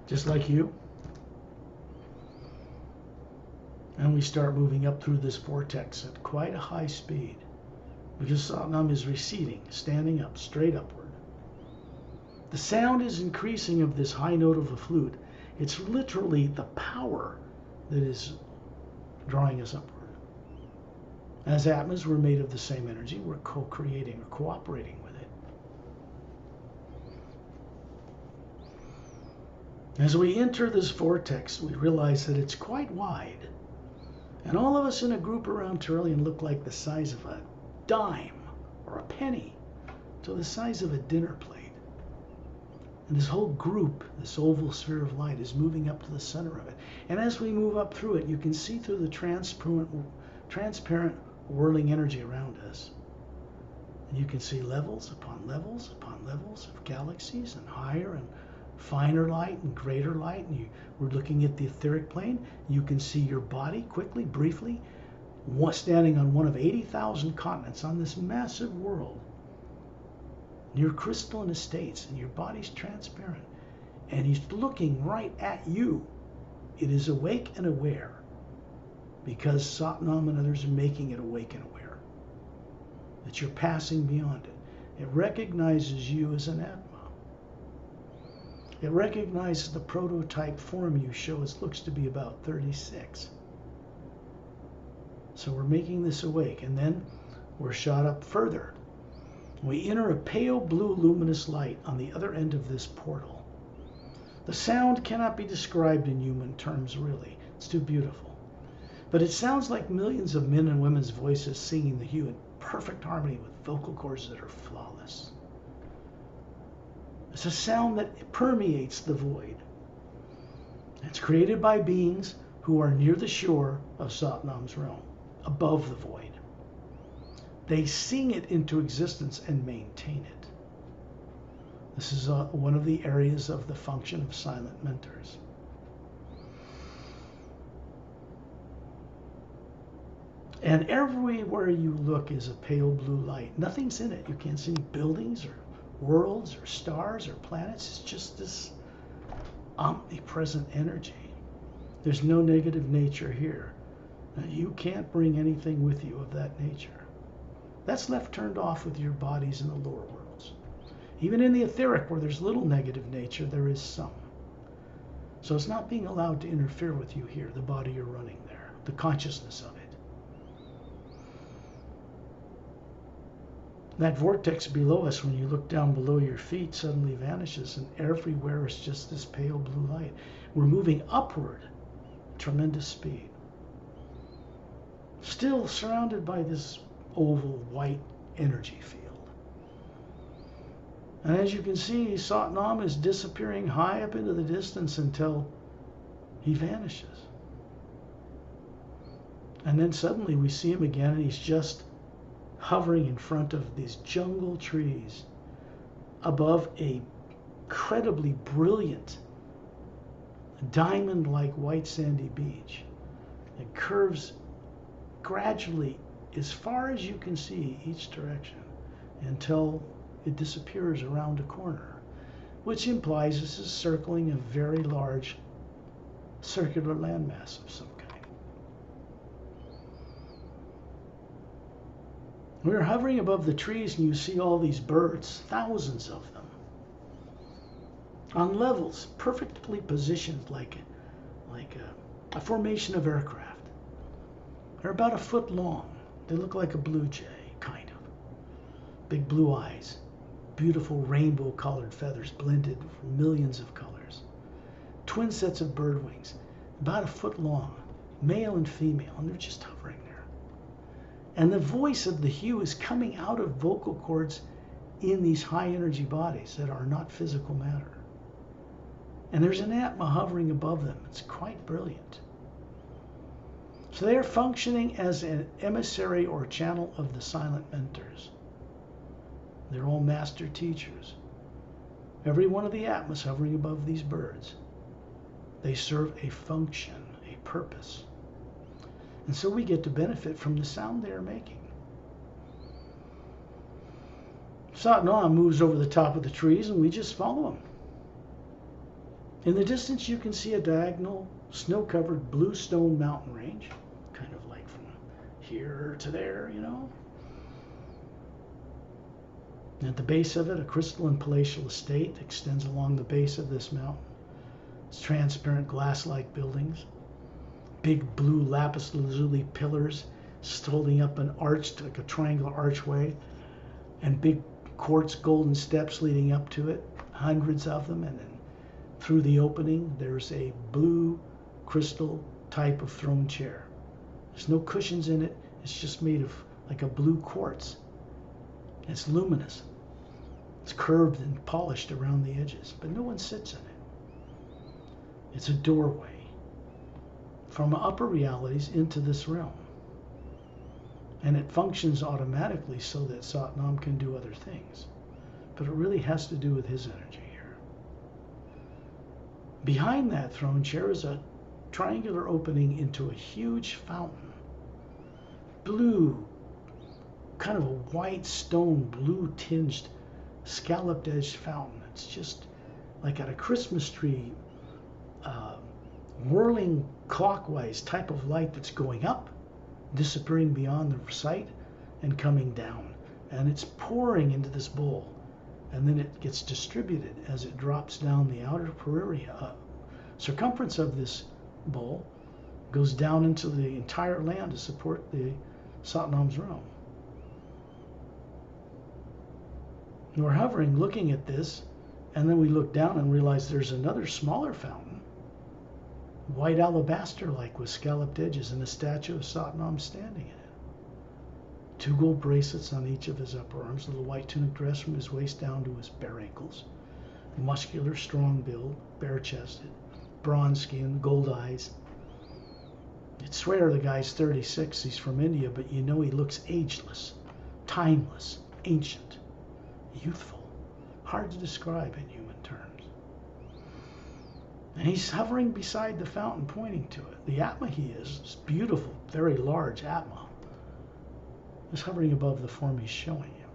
Just like you. And we start moving up through this vortex at quite a high speed, because Satnam is receding, standing up, straight upward. The sound is increasing of this high note of the flute. It's literally the power that is drawing us upward. As Atmas, we're made of the same energy. We're co-creating or cooperating with it. As we enter this vortex, we realize that it's quite wide. And all of us in a group around Trillian look like the size of a dime or a penny to the size of a dinner plate. And this whole group, this oval sphere of light, is moving up to the center of it. And as we move up through it, you can see through the transparent whirling energy around us. And you can see levels upon levels upon levels of galaxies, and higher and finer light and greater light. And we're looking at the etheric plane. You can see your body quickly, briefly, standing on one of 80,000 continents on this massive world. Your crystalline estates, and your body's transparent, and he's looking right at you. It is awake and aware, because Satnam and others are making it awake and aware that you're passing beyond it. It recognizes you as an Atma. It recognizes the prototype form you show us looks to be about 36. So we're making this awake, and then we're shot up further. We enter a pale blue luminous light on the other end of this portal. The sound cannot be described in human terms, really. It's too beautiful. But it sounds like millions of men and women's voices singing the hue in perfect harmony with vocal cords that are flawless. It's a sound that permeates the void. It's created by beings who are near the shore of Satnam's realm, above the void. They sing it into existence and maintain it. This is one of the areas of the function of silent mentors. And everywhere you look is a pale blue light. Nothing's in it. You can't see any buildings or worlds or stars or planets. It's just this omnipresent energy. There's no negative nature here. And you can't bring anything with you of that nature. That's left turned off with your bodies in the lower worlds. Even in the etheric, where there's little negative nature, there is some. So it's not being allowed to interfere with you here, the body you're running there, the consciousness of it. That vortex below us, when you look down below your feet, suddenly vanishes, and everywhere is just this pale blue light. We're moving upward, tremendous speed. Still surrounded by this oval white energy field. And as you can see, Satnam is disappearing high up into the distance until he vanishes. And then suddenly we see him again, and he's just hovering in front of these jungle trees above a incredibly brilliant diamond-like white sandy beach. It curves gradually as far as you can see each direction until it disappears around a corner, which implies this is circling a very large circular landmass of some kind. We're hovering above the trees, and you see all these birds, thousands of them, on levels, perfectly positioned like a formation of aircraft. They're about a foot long. They look like a blue jay, kind of. Big blue eyes, beautiful rainbow-colored feathers blended with millions of colors. Twin sets of bird wings, about a foot long, male and female, and they're just hovering there. And the voice of the hue is coming out of vocal cords in these high-energy bodies that are not physical matter. And there's an Atma hovering above them. It's quite brilliant. So they are functioning as an emissary or channel of the silent mentors. They're all master teachers. Every one of the Atmas hovering above these birds, they serve a function, a purpose. And so we get to benefit from the sound they are making. Satnam moves over the top of the trees, and we just follow him. In the distance, you can see a diagonal, snow-covered blue stone mountain range, kind of like from here to there, you know. And at the base of it, a crystalline palatial estate extends along the base of this mountain. It's transparent glass-like buildings, big blue lapis lazuli pillars holding up an arch, like a triangular archway, and big quartz golden steps leading up to it, hundreds of them, and then through the opening there's a blue crystal type of throne chair. There's no cushions in it, it's just made of like a blue quartz. It's luminous. It's curved and polished around the edges, but no one sits in it. It's a doorway from upper realities into this realm. And it functions automatically so that Satnam can do other things. But it really has to do with his energy here. Behind that throne chair is a triangular opening into a huge fountain. Blue, kind of a white stone, blue tinged, scalloped edged fountain. It's just like at a Christmas tree, whirling clockwise type of light that's going up, disappearing beyond the sight, and coming down. And it's pouring into this bowl. And then it gets distributed as it drops down the outer circumference of this bowl, goes down into the entire land to support the Satnam's realm. And we're hovering, looking at this, and then we look down and realize there's another smaller fountain, white alabaster-like with scalloped edges, and a statue of Satnam standing in it. 2 gold bracelets on each of his upper arms, a little white tunic dress from his waist down to his bare ankles, muscular, strong build, bare-chested, bronze skin, gold eyes. You'd swear the guy's 36, he's from India, but you know he looks ageless, timeless, ancient, youthful, hard to describe in human terms. And he's hovering beside the fountain, pointing to it. The Atma he is beautiful, very large Atma, is hovering above the form he's showing you.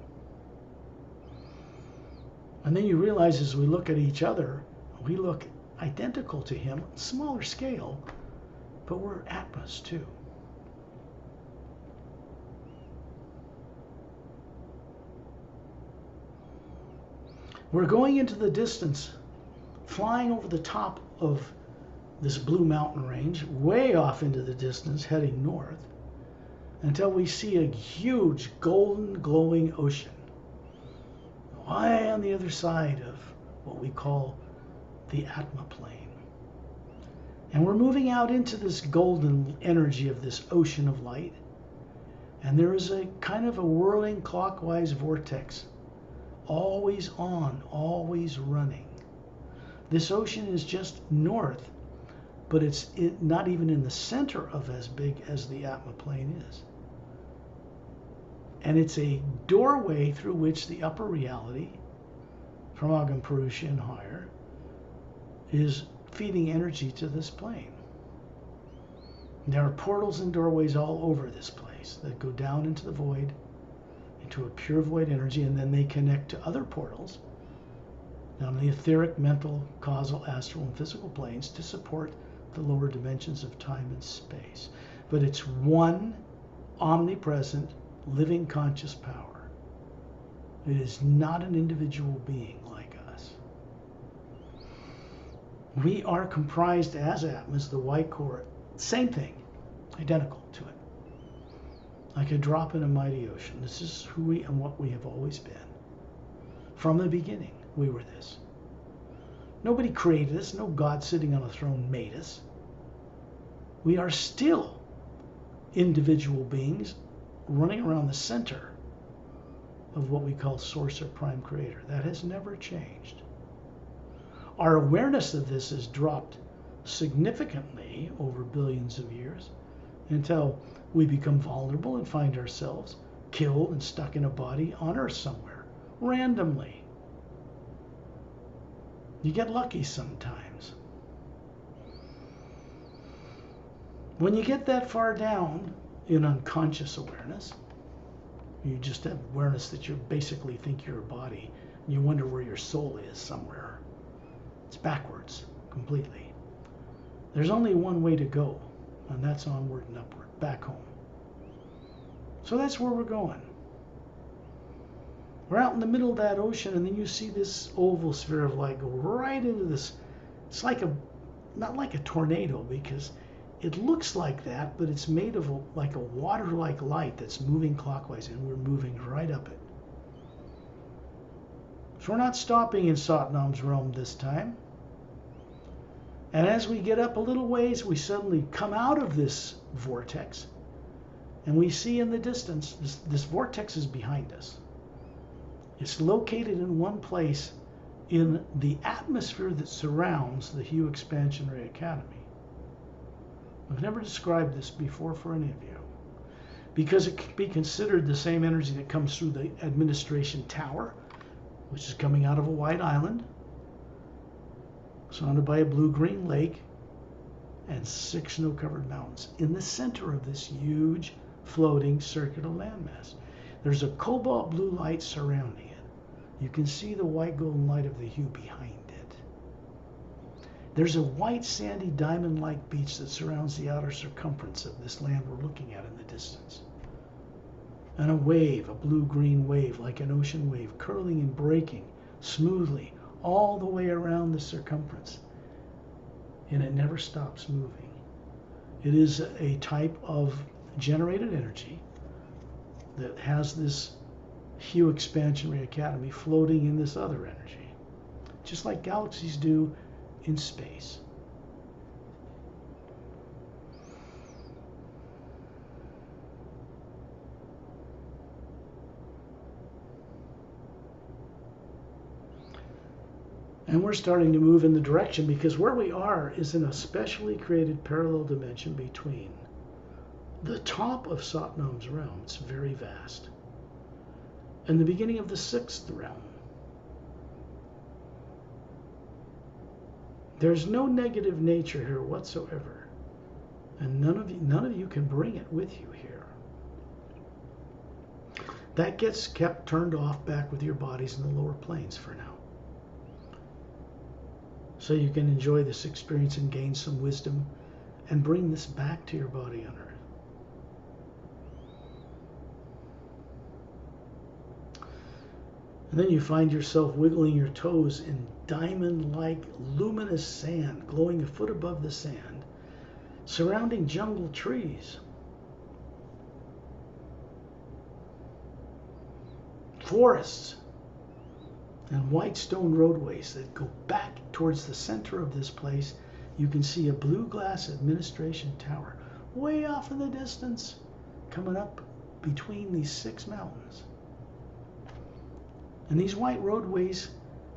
And then you realize as we look at each other, we look identical to him, smaller scale, but we're Atmas too. We're going into the distance, flying over the top of this blue mountain range, way off into the distance, heading north, until we see a huge golden glowing ocean. way on the other side of what we call the Atma plane. And we're moving out into this golden energy of this ocean of light. And there is a kind of a whirling clockwise vortex, always on, always running. This ocean is just north, but it's not even in the center of as big as the Atma plane is. And it's a doorway through which the upper reality, from Agam Purusha and higher, is feeding energy to this plane. There are portals and doorways all over this place that go down into the void, into a pure void energy, and then they connect to other portals down in the etheric, mental, causal, astral, and physical planes to support the lower dimensions of time and space. But it's one omnipresent, living conscious power. It is not an individual being like us. We are comprised as Atmas, the white core, same thing, identical to it. Like a drop in a mighty ocean. This is who we and what we have always been. From the beginning, we were this. Nobody created us. No God sitting on a throne made us. We are still individual beings running around the center of what we call Source or Prime Creator. That has never changed. Our awareness of this has dropped significantly over billions of years until we become vulnerable and find ourselves killed and stuck in a body on Earth somewhere, randomly. You get lucky sometimes. When you get that far down in unconscious awareness, you just have awareness that you basically think you're a body, and you wonder where your soul is somewhere. It's backwards, completely. There's only one way to go, and that's onward and upward, back home. So that's where we're going. We're out in the middle of that ocean, and then you see this oval sphere of light go right into this. It's like not like a tornado, because it looks like that, but it's made of like a water-like light that's moving clockwise, and we're moving right up it. So we're not stopping in Satnam's realm this time. And as we get up a little ways, we suddenly come out of this vortex, and we see in the distance, this vortex is behind us. It's located in one place in the atmosphere that surrounds the Hue Expansionary Academy. I've never described this before for any of you, because it can be considered the same energy that comes through the administration tower, which is coming out of a white island, surrounded by a blue-green lake and 6 snow-covered mountains. In the center of this huge floating circular landmass, there's a cobalt blue light surrounding it. You can see the white golden light of the hue behind it. There's a white sandy diamond-like beach that surrounds the outer circumference of this land we're looking at in the distance. And a wave, a blue-green wave, like an ocean wave, curling and breaking smoothly all the way around the circumference. And it never stops moving. It is a type of generated energy that has this Hue Expansionary Academy floating in this other energy, just like galaxies do in space. And we're starting to move in the direction, because where we are is in a specially created parallel dimension between the top of Satnam's realm, it's very vast, and the beginning of the 6th realm. There's no negative nature here whatsoever, and none of you can bring it with you here. That gets kept turned off back with your bodies in the lower planes for now, so you can enjoy this experience and gain some wisdom and bring this back to your body on Earth. And then you find yourself wiggling your toes in diamond-like luminous sand, glowing a foot above the sand, surrounding jungle trees. Forests and white stone roadways that go back towards the center of this place. You can see a blue glass administration tower way off in the distance coming up between these 6 mountains. And these white roadways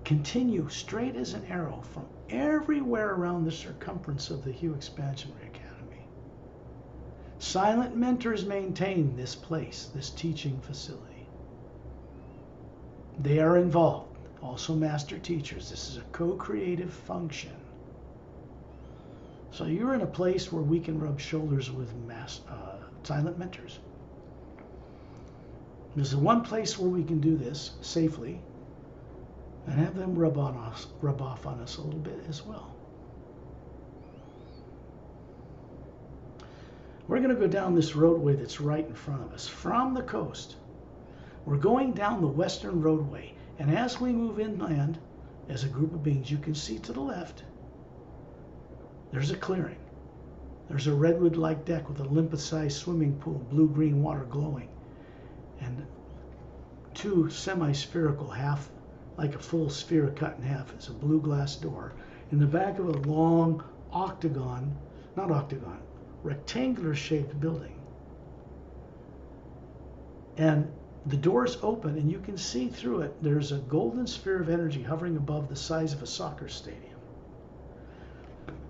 continue straight as an arrow from everywhere around the circumference of the Hue Expansionary Academy. Silent mentors maintain this place, this teaching facility. They are involved, also master teachers. This is a co-creative function. So you're in a place where we can rub shoulders with silent mentors. There's the one place where we can do this safely and have them rub off on us a little bit as well. We're going to go down this roadway that's right in front of us from the coast. We're going down the western roadway, and as we move inland as a group of beings, you can see to the left there's a clearing. There's a redwood-like deck with a Olympus-sized swimming pool, blue-green water glowing, and 2 semi-spherical, half like a full sphere cut in half. It's a blue glass door in the back of a long rectangular shaped building. And the door's open and you can see through it. There's a golden sphere of energy hovering above the size of a soccer stadium.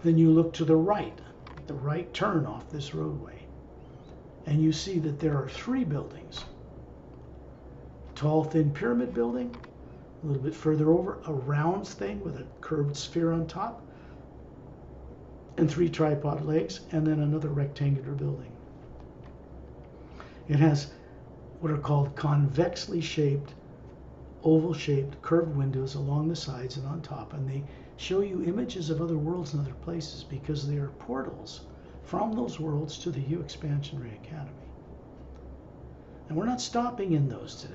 Then you look to the right turn off this roadway, and you see that there are 3 buildings. Tall, thin pyramid building, a little bit further over, a round thing with a curved sphere on top, and 3 tripod legs, and then another rectangular building. It has what are called convexly shaped, oval-shaped, curved windows along the sides and on top, and they show you images of other worlds and other places because they are portals from those worlds to the Hue Expansionary Academy. And we're not stopping in those today.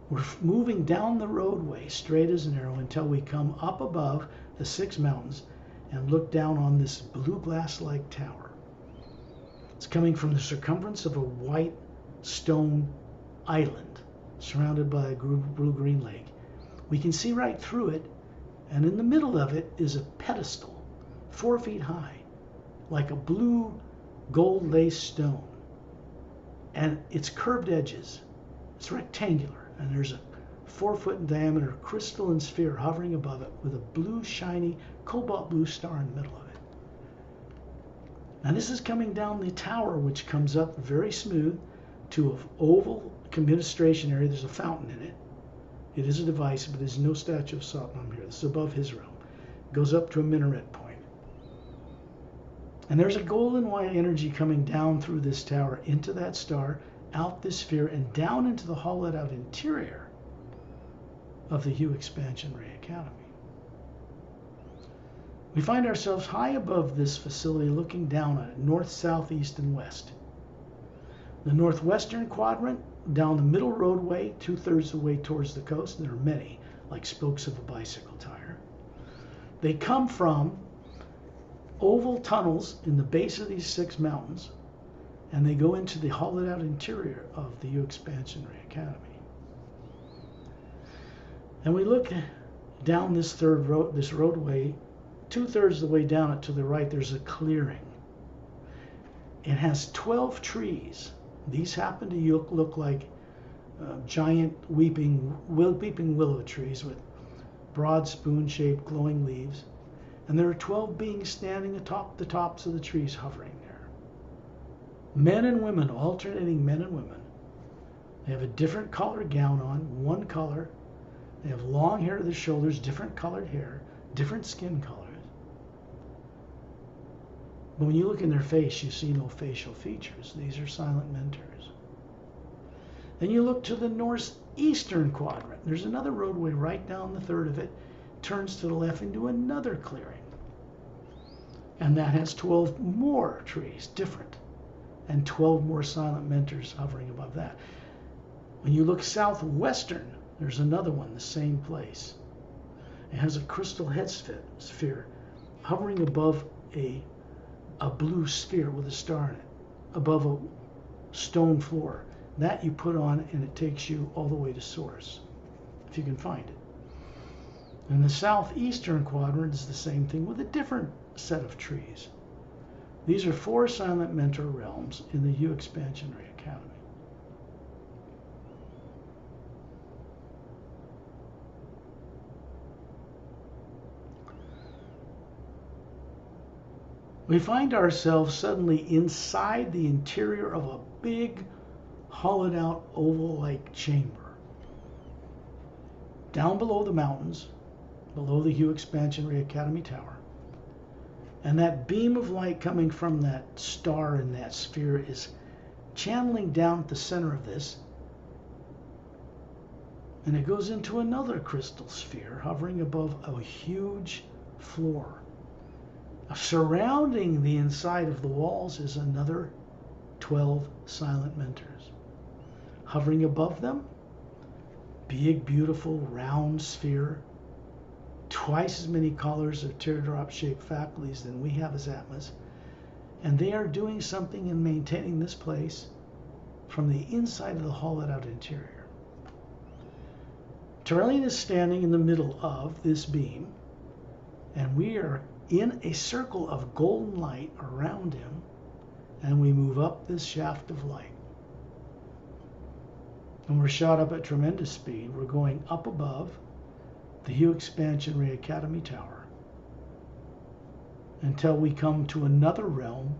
We're moving down the roadway straight as an arrow until we come up above the 6 mountains and look down on this blue glass-like tower. It's coming from the circumference of a white stone island surrounded by a blue-green lake. We can see right through it, and in the middle of it is a pedestal 4 feet high, like a blue gold lace stone. And it's curved edges. It's rectangular, and there's a 4 foot in diameter crystalline sphere hovering above it with a blue, shiny, cobalt blue star in the middle of it. Now this is coming down the tower, which comes up very smooth to an oval administration area. There's a fountain in it. It is a device, but there's no statue of Satnam here. This is above his realm. It goes up to a minaret point. And there's a golden white energy coming down through this tower into that star, out this sphere, and down into the hollowed out interior of the Hue Expansionary Academy. We find ourselves high above this facility looking down at it, north, south, east, and west. The northwestern quadrant, down the middle roadway, 2/3 of the way towards the coast, and there are many, like spokes of a bicycle tire. They come from oval tunnels in the base of these 6 mountains, and they go into the hollowed out interior of the Hue Expansionary Academy. And we look down this roadway, 2/3 of the way down it to the right, there's a clearing. It has 12 trees. These happen to look like giant weeping willow trees with broad spoon-shaped glowing leaves. And there are 12 beings standing atop the tops of the trees hovering there. Men and women, alternating men and women. They have a different colored gown on, one color. They have long hair to the shoulders, different colored hair, different skin colors. But when you look in their face, you see no facial features. These are silent mentors. Then you look to the northeastern quadrant. There's another roadway right down the third of it, turns to the left into another clearing. And that has 12 more trees, different, and 12 more silent mentors hovering above that. When you look southwestern, there's another one, the same place. It has a crystal head sphere hovering above a blue sphere with a star in it, above a stone floor. That you put on and it takes you all the way to source, if you can find it. And the southeastern quadrant is the same thing with a different set of trees. These are 4 silent mentor realms in the Hue Expansionary Academy. We find ourselves suddenly inside the interior of a big, hollowed out oval-like chamber. Down below the mountains, below the Hue Expansionary Academy Tower. And that beam of light coming from that star in that sphere is channeling down at the center of this. And it goes into another crystal sphere hovering above a huge floor. Surrounding the inside of the walls is another 12 silent mentors. Hovering above them, big, beautiful, round sphere, twice as many colors of teardrop-shaped faculties than we have as Atlas. And they are doing something in maintaining this place from the inside of the hollowed-out interior. Turelian is standing in the middle of this beam, and we are in a circle of golden light around him, and we move up this shaft of light. And we're shot up at tremendous speed. We're going up above the Hue Expansionary Academy Tower until we come to another realm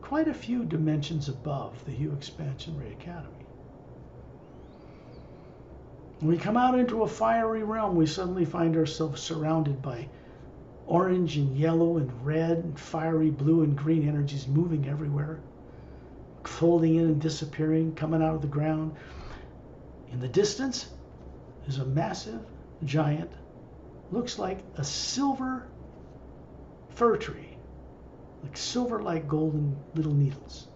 quite a few dimensions above the Hue Expansionary Academy. When we come out into a fiery realm, we suddenly find ourselves surrounded by orange and yellow and red and fiery blue and green energies moving everywhere, folding in and disappearing, coming out of the ground. In the distance is a massive, giant, looks like a silver fir tree, like silver like golden little needles.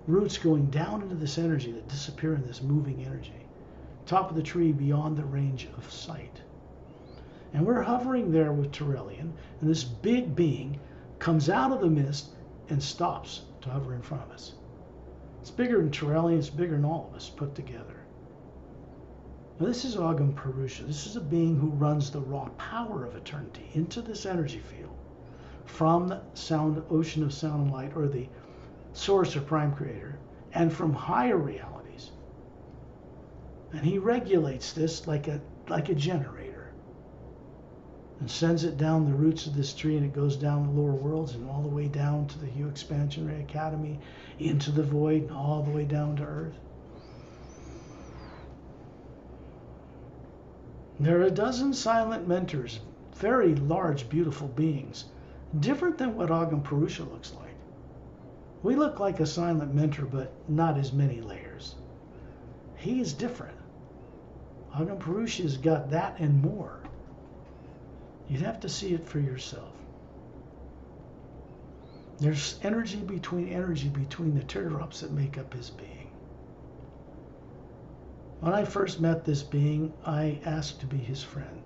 Roots going down into this energy that disappear in this moving energy. Top of the tree beyond the range of sight. And we're hovering there with Turelian, and this big being comes out of the mist and stops to hover in front of us. It's bigger than Turelian, it's bigger than all of us put together. Now this is Ogum Purusha. This is a being who runs the raw power of eternity into this energy field from the ocean of sound and light, or the source or prime creator, and from higher realities. And he regulates this like a generator, and sends it down the roots of this tree, and it goes down the lower worlds and all the way down to the Hue Expansionary Academy, into the void, and all the way down to Earth. There are a dozen silent mentors, very large, beautiful beings, different than what Ogum Purusha looks like. We look like a silent mentor, but not as many layers. He is different. Ogum Purusha's got that and more. You'd have to see it for yourself. There's energy between the teardrops that make up his being. When I first met this being, I asked to be his friend.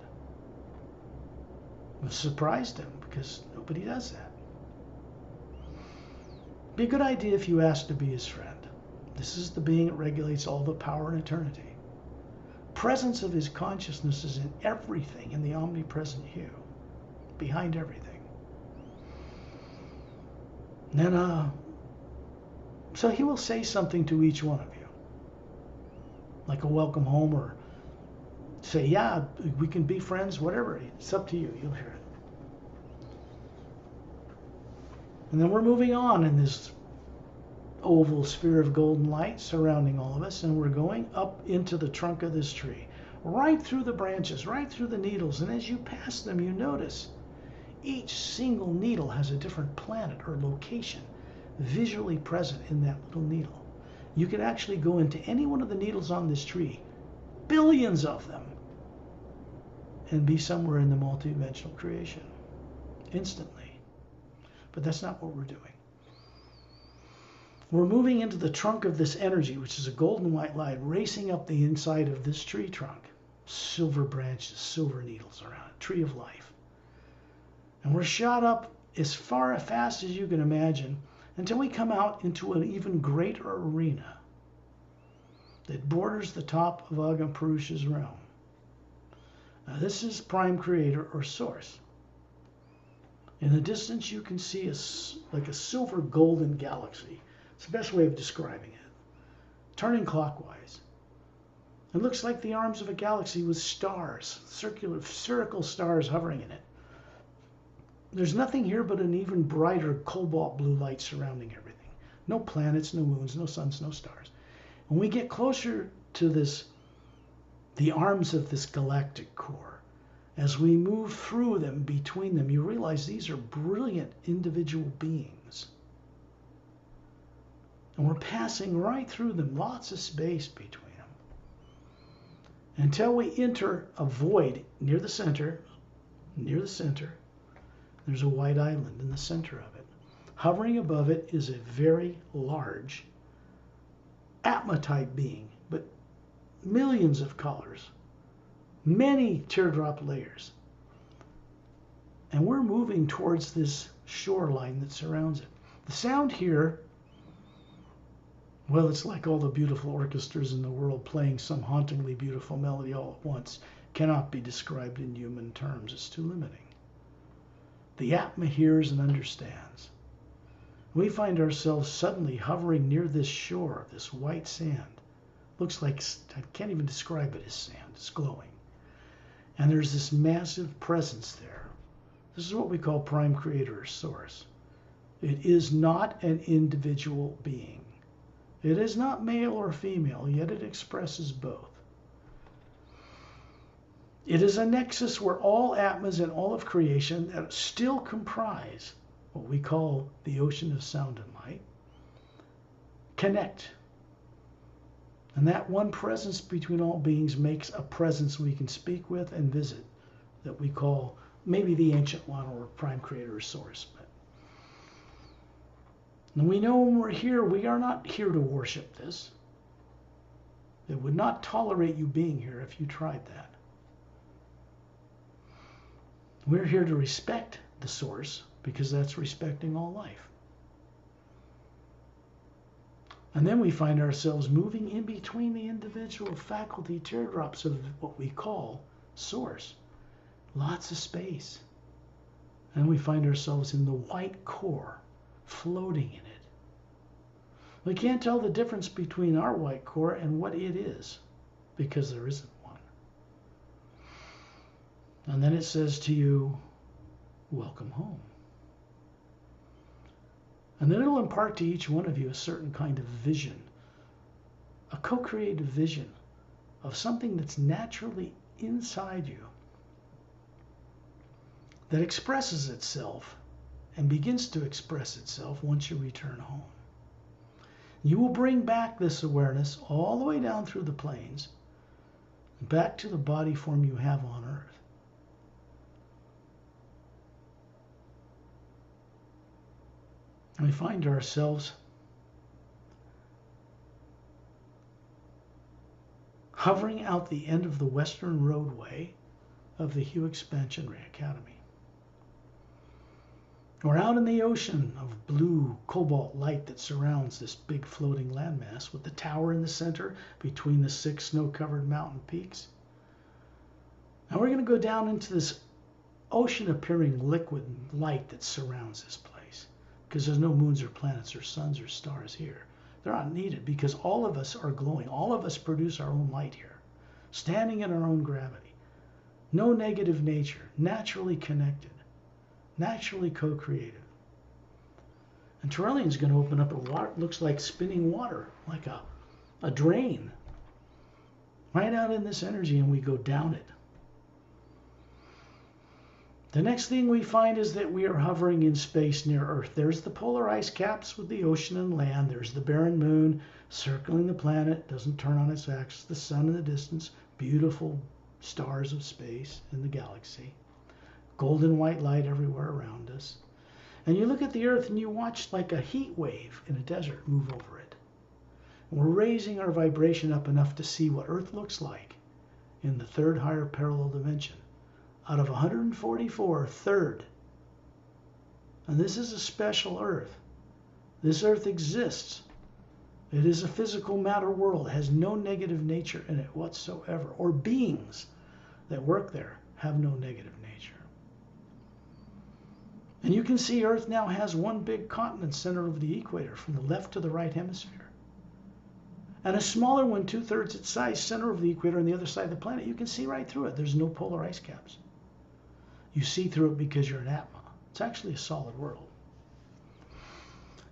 I surprised him because nobody does that. It'd be a good idea if you asked to be his friend. This is the being that regulates all the power in eternity. Presence of his consciousness is in everything, in the omnipresent Hue, behind everything. And then, so he will say something to each one of you, like a welcome home, or say, yeah, we can be friends, whatever. It's up to you. You'll hear it. And then we're moving on in this oval sphere of golden light surrounding all of us, and we're going up into the trunk of this tree, right through the branches, right through the needles. And as you pass them, you notice each single needle has a different planet or location visually present in that little needle. You can actually go into any one of the needles on this tree, billions of them, and be somewhere in the multidimensional creation instantly. But that's not what we're doing. We're moving into the trunk of this energy, which is a golden white light racing up the inside of this tree trunk. Silver branches, silver needles around it, tree of life. And we're shot up as fast as you can imagine until we come out into an even greater arena that borders the top of Ogum Purusha's realm. Now this is prime creator or source. In the distance you can see like a silver golden galaxy. It's the best way of describing it. Turning clockwise. It looks like the arms of a galaxy with stars, spherical stars hovering in it. There's nothing here but an even brighter cobalt blue light surrounding everything. No planets, no moons, no suns, no stars. When we get closer to the arms of this galactic core, as we move through them, between them, you realize these are brilliant individual beings. And we're passing right through them, lots of space between them. Until we enter a void near the center. There's a white island in the center of it. Hovering above it is a very large Atma-type being, but millions of colors, many teardrop layers. And we're moving towards this shoreline that surrounds it. The sound here, well, it's like all the beautiful orchestras in the world playing some hauntingly beautiful melody all at once. Cannot be described in human terms. It's too limiting. The Atma hears and understands. We find ourselves suddenly hovering near this shore, this white sand. Looks like, I can't even describe it as sand. It's glowing. And there's this massive presence there. This is what we call prime creator or source. It is not an individual being. It is not male or female, yet it expresses both. It is a nexus where all Atmas and all of creation that still comprise what we call the ocean of sound and light connect. And that one presence between all beings makes a presence we can speak with and visit that we call maybe the ancient one or prime creator or source. And we know when we're here, we are not here to worship this. It would not tolerate you being here if you tried that. We're here to respect the source because that's respecting all life. And then we find ourselves moving in between the individual faculty teardrops of what we call source. Lots of space. And we find ourselves in the white core, floating in it. We can't tell the difference between our white core and what it is because there isn't one. And then it says to you, welcome home. And then it'll impart to each one of you a certain kind of vision, a co-creative vision of something that's naturally inside you that expresses itself and begins to express itself once you return home. You will bring back this awareness all the way down through the planes, back to the body form you have on Earth. And we find ourselves hovering out the end of the western roadway of the Hugh Expansion Ray Academy. We're out in the ocean of blue cobalt light that surrounds this big floating landmass with the tower in the center between the 6 snow-covered mountain peaks. Now we're going to go down into this ocean-appearing liquid light that surrounds this place because there's no moons or planets or suns or stars here. They're not needed because all of us are glowing. All of us produce our own light here, standing in our own gravity. No negative nature, naturally connected. Naturally co-creative. And Terrellian's going to open up a water, looks like spinning water, like a drain, right out in this energy, and we go down it. The next thing we find is that we are hovering in space near Earth. There's the polar ice caps with the ocean and land. There's the barren moon circling the planet, doesn't turn on its axis, the sun in the distance, beautiful stars of space in the galaxy. Golden white light everywhere around us. And you look at the Earth and you watch like a heat wave in a desert move over it. And we're raising our vibration up enough to see what Earth looks like in the 3rd higher parallel dimension. Out of 144, 3rd. And this is a special Earth. This Earth exists. It is a physical matter world. It has no negative nature in it whatsoever, or beings that work there. have no negative nature. And you can see Earth now has one big continent center of the equator from the left to the right hemisphere. And a smaller one, 2/3 its size, center of the equator on the other side of the planet. You can see right through it. There's no polar ice caps. You see through it because you're an atma. It's actually a solid world.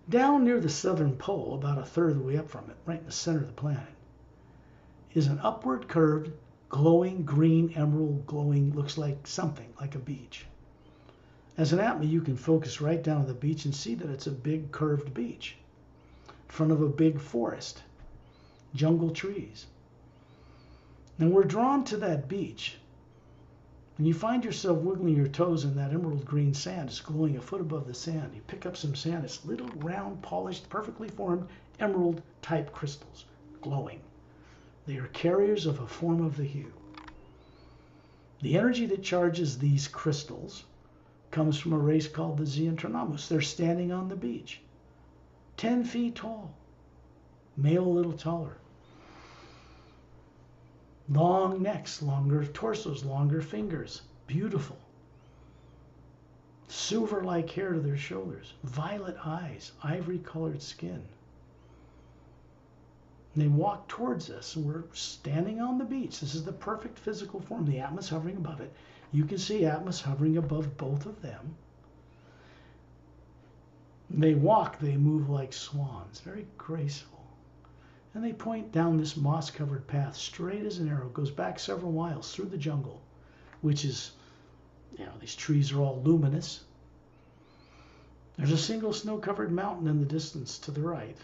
Down near the southern pole, about 1/3 of the way up from it, right in the center of the planet, is an upward curved, glowing green, emerald glowing, looks like something, like a beach. As an atma, you can focus right down to the beach and see that it's a big curved beach in front of a big forest, jungle trees. And we're drawn to that beach. And you find yourself wiggling your toes in that emerald green sand. It's glowing a foot above the sand. You pick up some sand. It's little round, polished, perfectly formed emerald type crystals glowing. They are carriers of a form of the hue. The energy that charges these crystals comes from a race called the Xeotronamus. They're standing on the beach, 10 feet tall, male a little taller. Long necks, longer torsos, longer fingers, beautiful. Silver-like hair to their shoulders, violet eyes, ivory-colored skin. And they walk towards us, and we're standing on the beach. This is the perfect physical form. The atmas hovering above it. You can see atmas hovering above both of them. And they walk, they move like swans, very graceful. And they point down this moss-covered path, straight as an arrow, goes back several miles through the jungle, which is, these trees are all luminous. There's a single snow-covered mountain in the distance to the right,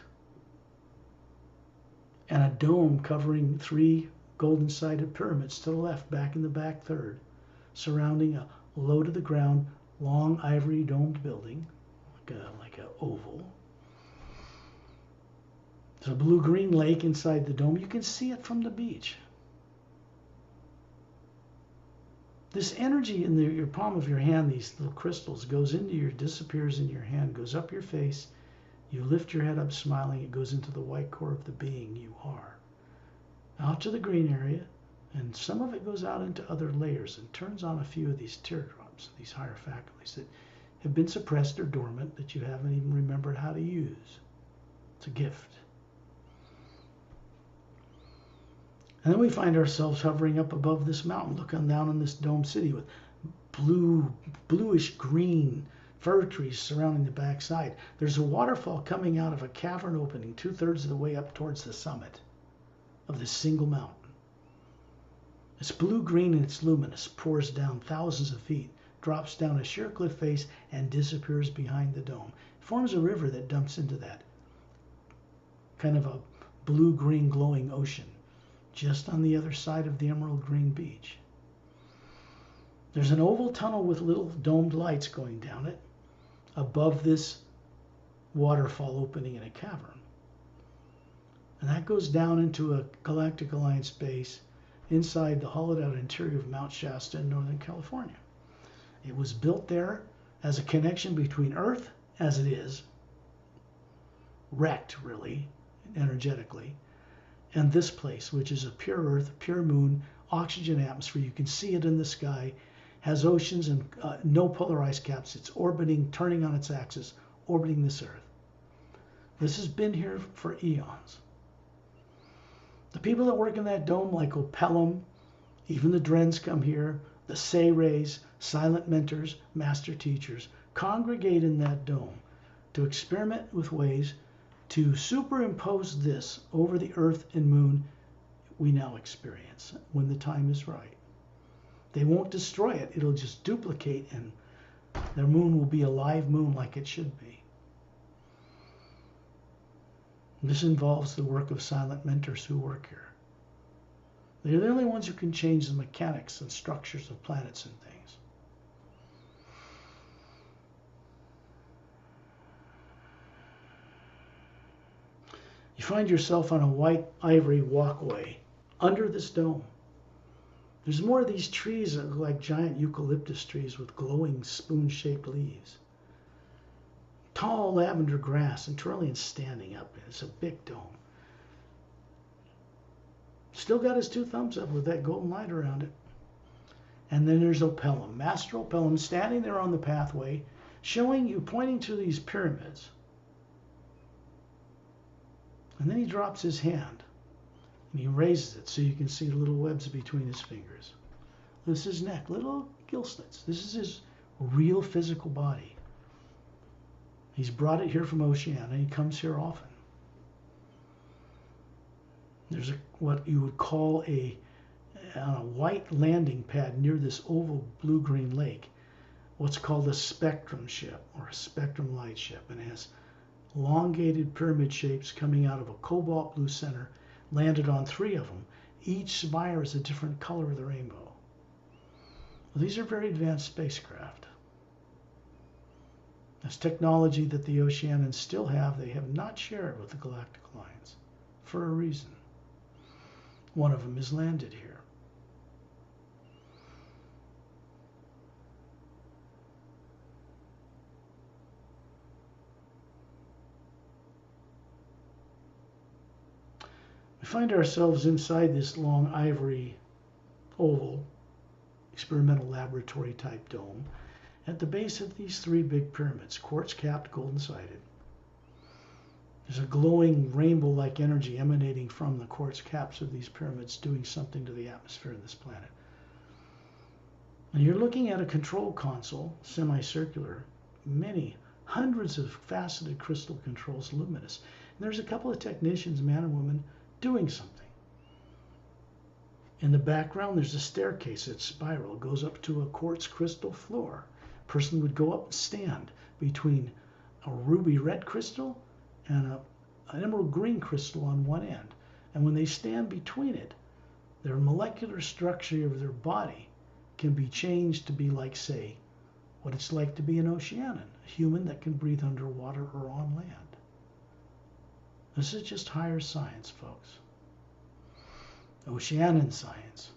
and a dome covering 3 golden-sided pyramids to the left, back in the back third, surrounding a low-to-the-ground, long ivory domed building, like a oval. There's a blue-green lake inside the dome. You can see it from the beach. This energy in your palm of your hand, these little crystals, disappears in your hand, goes up your face. You lift your head up smiling. It goes into the white core of the being you are. Out to the green area, and some of it goes out into other layers and turns on a few of these teardrops, these higher faculties that have been suppressed or dormant that you haven't even remembered how to use. It's a gift. And then we find ourselves hovering up above this mountain, looking down on this domed city with bluish green fir trees surrounding the backside. There's a waterfall coming out of a cavern opening 2/3 of the way up towards the summit of this single mountain. It's blue-green and it's luminous, pours down thousands of feet, drops down a sheer cliff face and disappears behind the dome. It forms a river that dumps into that kind of a blue-green glowing ocean, just on the other side of the emerald green beach. There's an oval tunnel with little domed lights going down it above this waterfall opening in a cavern. And that goes down into a galactic alliance base inside the hollowed out interior of Mount Shasta in Northern California. It was built there as a connection between Earth as it is, wrecked really, energetically, and this place, which is a pure Earth, pure moon, oxygen atmosphere. You can see it in the sky, has oceans and no polar ice caps. It's orbiting, turning on its axis, orbiting this Earth. This has been here for eons. The people that work in that dome, like Opelum, even the Drens come here, the Say-Rays, silent mentors, master teachers, congregate in that dome to experiment with ways to superimpose this over the Earth and moon we now experience when the time is right. They won't destroy it. It'll just duplicate, and their moon will be a live moon like it should be. This involves the work of silent mentors who work here. They're the only ones who can change the mechanics and structures of planets and things. You find yourself on a white ivory walkway under this dome. There's more of these trees that look like giant eucalyptus trees with glowing spoon-shaped leaves. Tall lavender grass and Trillian standing up. It's a big dome. Still got his 2 thumbs up with that golden light around it. And then there's Opellum, Master Opellum, standing there on the pathway, showing you, pointing to these pyramids. And then he drops his hand and he raises it so you can see the little webs between his fingers. This is his neck, little gill slits. This is his real physical body. He's brought it here from Oceania. He comes here often. There's what you would call a white landing pad near this oval blue-green lake, what's called a spectrum ship or a spectrum light ship, and it has elongated pyramid shapes coming out of a cobalt blue center, landed on 3 of them. Each spire is a different color of the rainbow. Well, these are very advanced spacecraft. That's technology that the Oceanians still have. They have not shared with the Galactic Alliance for a reason. One of them is landed here. We find ourselves inside this long ivory oval experimental laboratory type dome at the base of these 3 big pyramids, quartz capped, golden sided. There's a glowing rainbow-like energy emanating from the quartz caps of these pyramids doing something to the atmosphere of this planet. And you're looking at a control console, semicircular, many hundreds of faceted crystal controls, luminous. And there's a couple of technicians, man and woman, doing something. In the background, there's a staircase that's spiral, goes up to a quartz crystal floor. A person would go up and stand between a ruby red crystal and an emerald green crystal on one end. And when they stand between it, their molecular structure of their body can be changed to be like, say, what it's like to be an Oceanian, a human that can breathe underwater or on land. This is just higher science, folks. Oceanian science.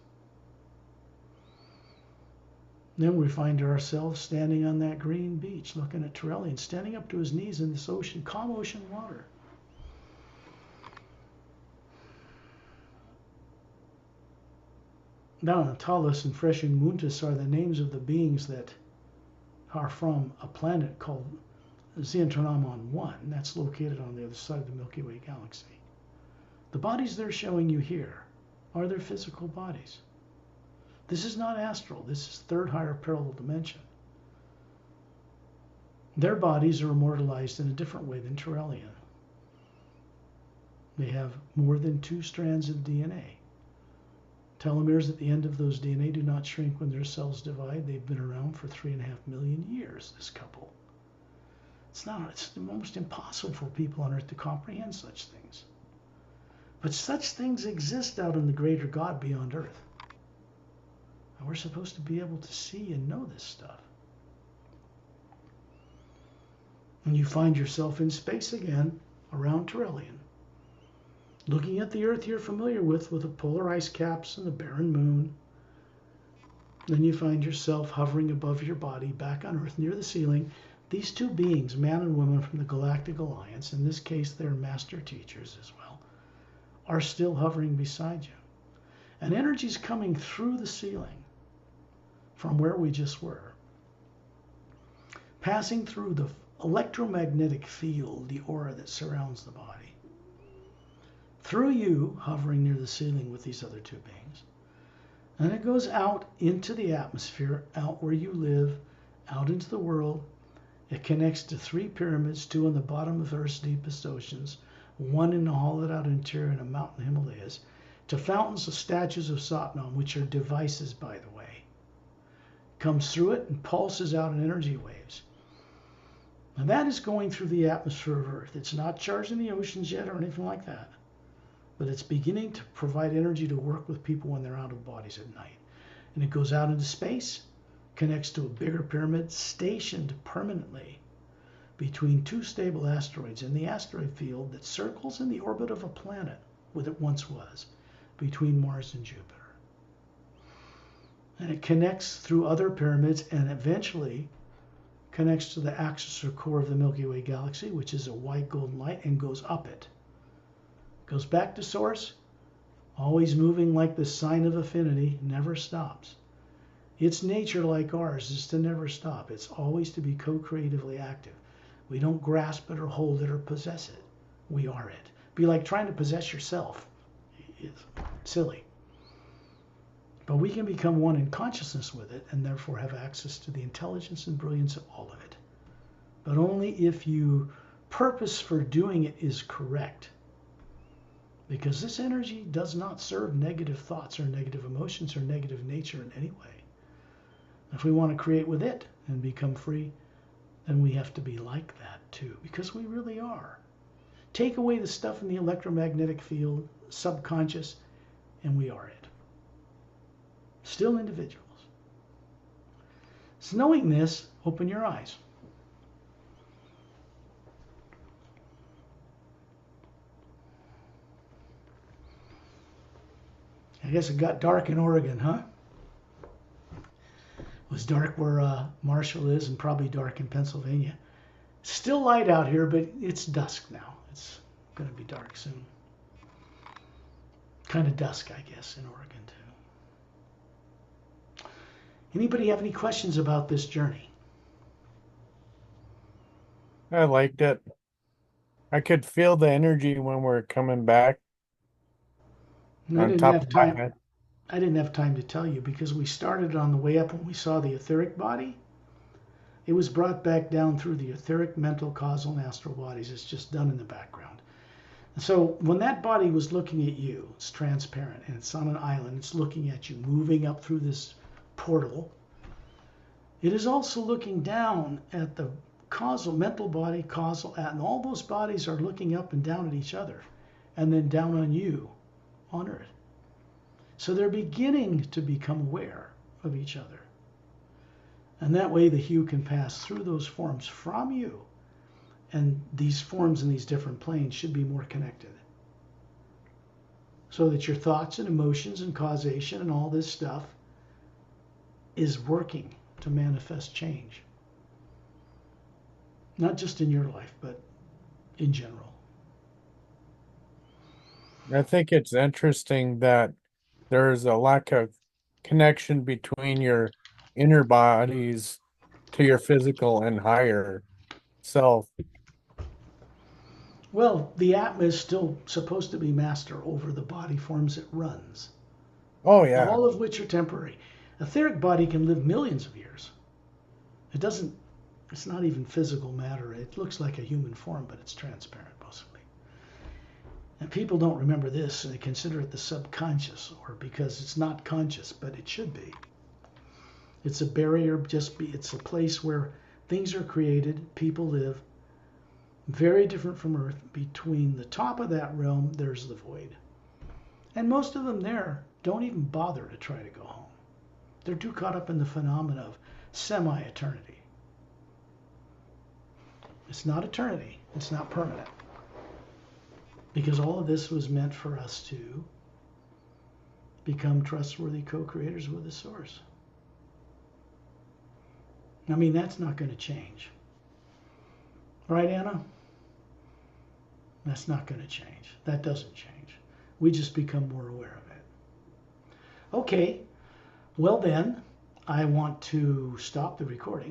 Then we find ourselves standing on that green beach, looking at Turellian, standing up to his knees in this ocean, calm ocean water. Now, Natalis and Freshing Muntis are the names of the beings that are from a planet called Xeontranomon 1. That's located on the other side of the Milky Way galaxy. The bodies they're showing you here are their physical bodies. This is not astral. This is 3rd higher parallel dimension. Their bodies are immortalized in a different way than Turellian. They have more than 2 strands of DNA. Telomeres at the end of those DNA do not shrink when their cells divide. They've been around for 3.5 million years, this couple. It's almost impossible for people on Earth to comprehend such things. But such things exist out in the greater God beyond Earth. And we're supposed to be able to see and know this stuff. And you find yourself in space again, around Turellian, looking at the Earth you're familiar with the polar ice caps and the barren moon. Then you find yourself hovering above your body, back on Earth, near the ceiling. These 2 beings, man and woman from the Galactic Alliance, in this case they're master teachers as well, are still hovering beside you. And energy's coming through the ceiling from where we just were, passing through the electromagnetic field, the aura that surrounds the body, through you, hovering near the ceiling with these other 2 beings. And it goes out into the atmosphere, out where you live, out into the world. It connects to 3 pyramids, 2 on the bottom of Earth's deepest oceans, 1 in the hollowed-out interior in a mountain Himalayas, to fountains of statues of Satnam, which are devices, by the way. Comes through it and pulses out in energy waves. And that is going through the atmosphere of Earth. It's not charging the oceans yet or anything like that. But it's beginning to provide energy to work with people when they're out of bodies at night. And it goes out into space, connects to a bigger pyramid, stationed permanently between 2 stable asteroids in the asteroid field that circles in the orbit of a planet, what it once was, between Mars and Jupiter. And it connects through other pyramids and eventually connects to the axis or core of the Milky Way galaxy, which is a white golden light, and goes up it. Goes back to source, always moving like the sign of affinity, never stops. Its nature, like ours, is to never stop. It's always to be co-creatively active. We don't grasp it or hold it or possess it. We are it. Be like trying to possess yourself. It's silly. But we can become one in consciousness with it and therefore have access to the intelligence and brilliance of all of it. But only if your purpose for doing it is correct. Because this energy does not serve negative thoughts or negative emotions or negative nature in any way. If we want to create with it and become free, then we have to be like that too, because we really are. Take away the stuff in the electromagnetic field, subconscious, and we are it. Still individuals. So knowing this, open your eyes. I guess it got dark in Oregon, huh? It was dark where Marshall is and probably dark in Pennsylvania. Still light out here, but it's dusk now. It's going to be dark soon. Kind of dusk, I guess, in Oregon too. Anybody have any questions about this journey? I liked it. I could feel the energy when we're coming back I on didn't top have of my time. head. I didn't have time to tell you because we started on the way up when we saw the etheric body. It was brought back down through the etheric, mental, causal, and astral bodies. It's just done in the background. And so when that body was looking at you, it's transparent and it's on an island. It's looking at you, moving up through this portal. It is also looking down at the causal, mental body, causal, and all those bodies are looking up and down at each other, and then down on you, on Earth. So they're beginning to become aware of each other. And that way the hue can pass through those forms from you. And these forms in these different planes should be more connected. So that your thoughts and emotions and causation and all this stuff is working to manifest change. Not just in your life, but in general. I think it's interesting that there's a lack of connection between your inner bodies to your physical and higher self. Well, the Atma is still supposed to be master over the body forms it runs, Oh, yeah. all of which are temporary. Etheric body can live millions of years. It's not even physical matter. It looks like a human form, but it's transparent mostly. And people don't remember this, and they consider it the subconscious, or because it's not conscious, but it should be. It's a barrier, it's a place where things are created, people live, very different from Earth. Between the top of that realm, there's the void. And most of them there don't even bother to try to go home. They're too caught up in the phenomena of semi-eternity. It's not eternity. It's not permanent. Because all of this was meant for us to become trustworthy co-creators with the source. I mean, that's not going to change. Right, Anna? That's not going to change. That doesn't change. We just become more aware of it. Okay, well then, I want to stop the recording.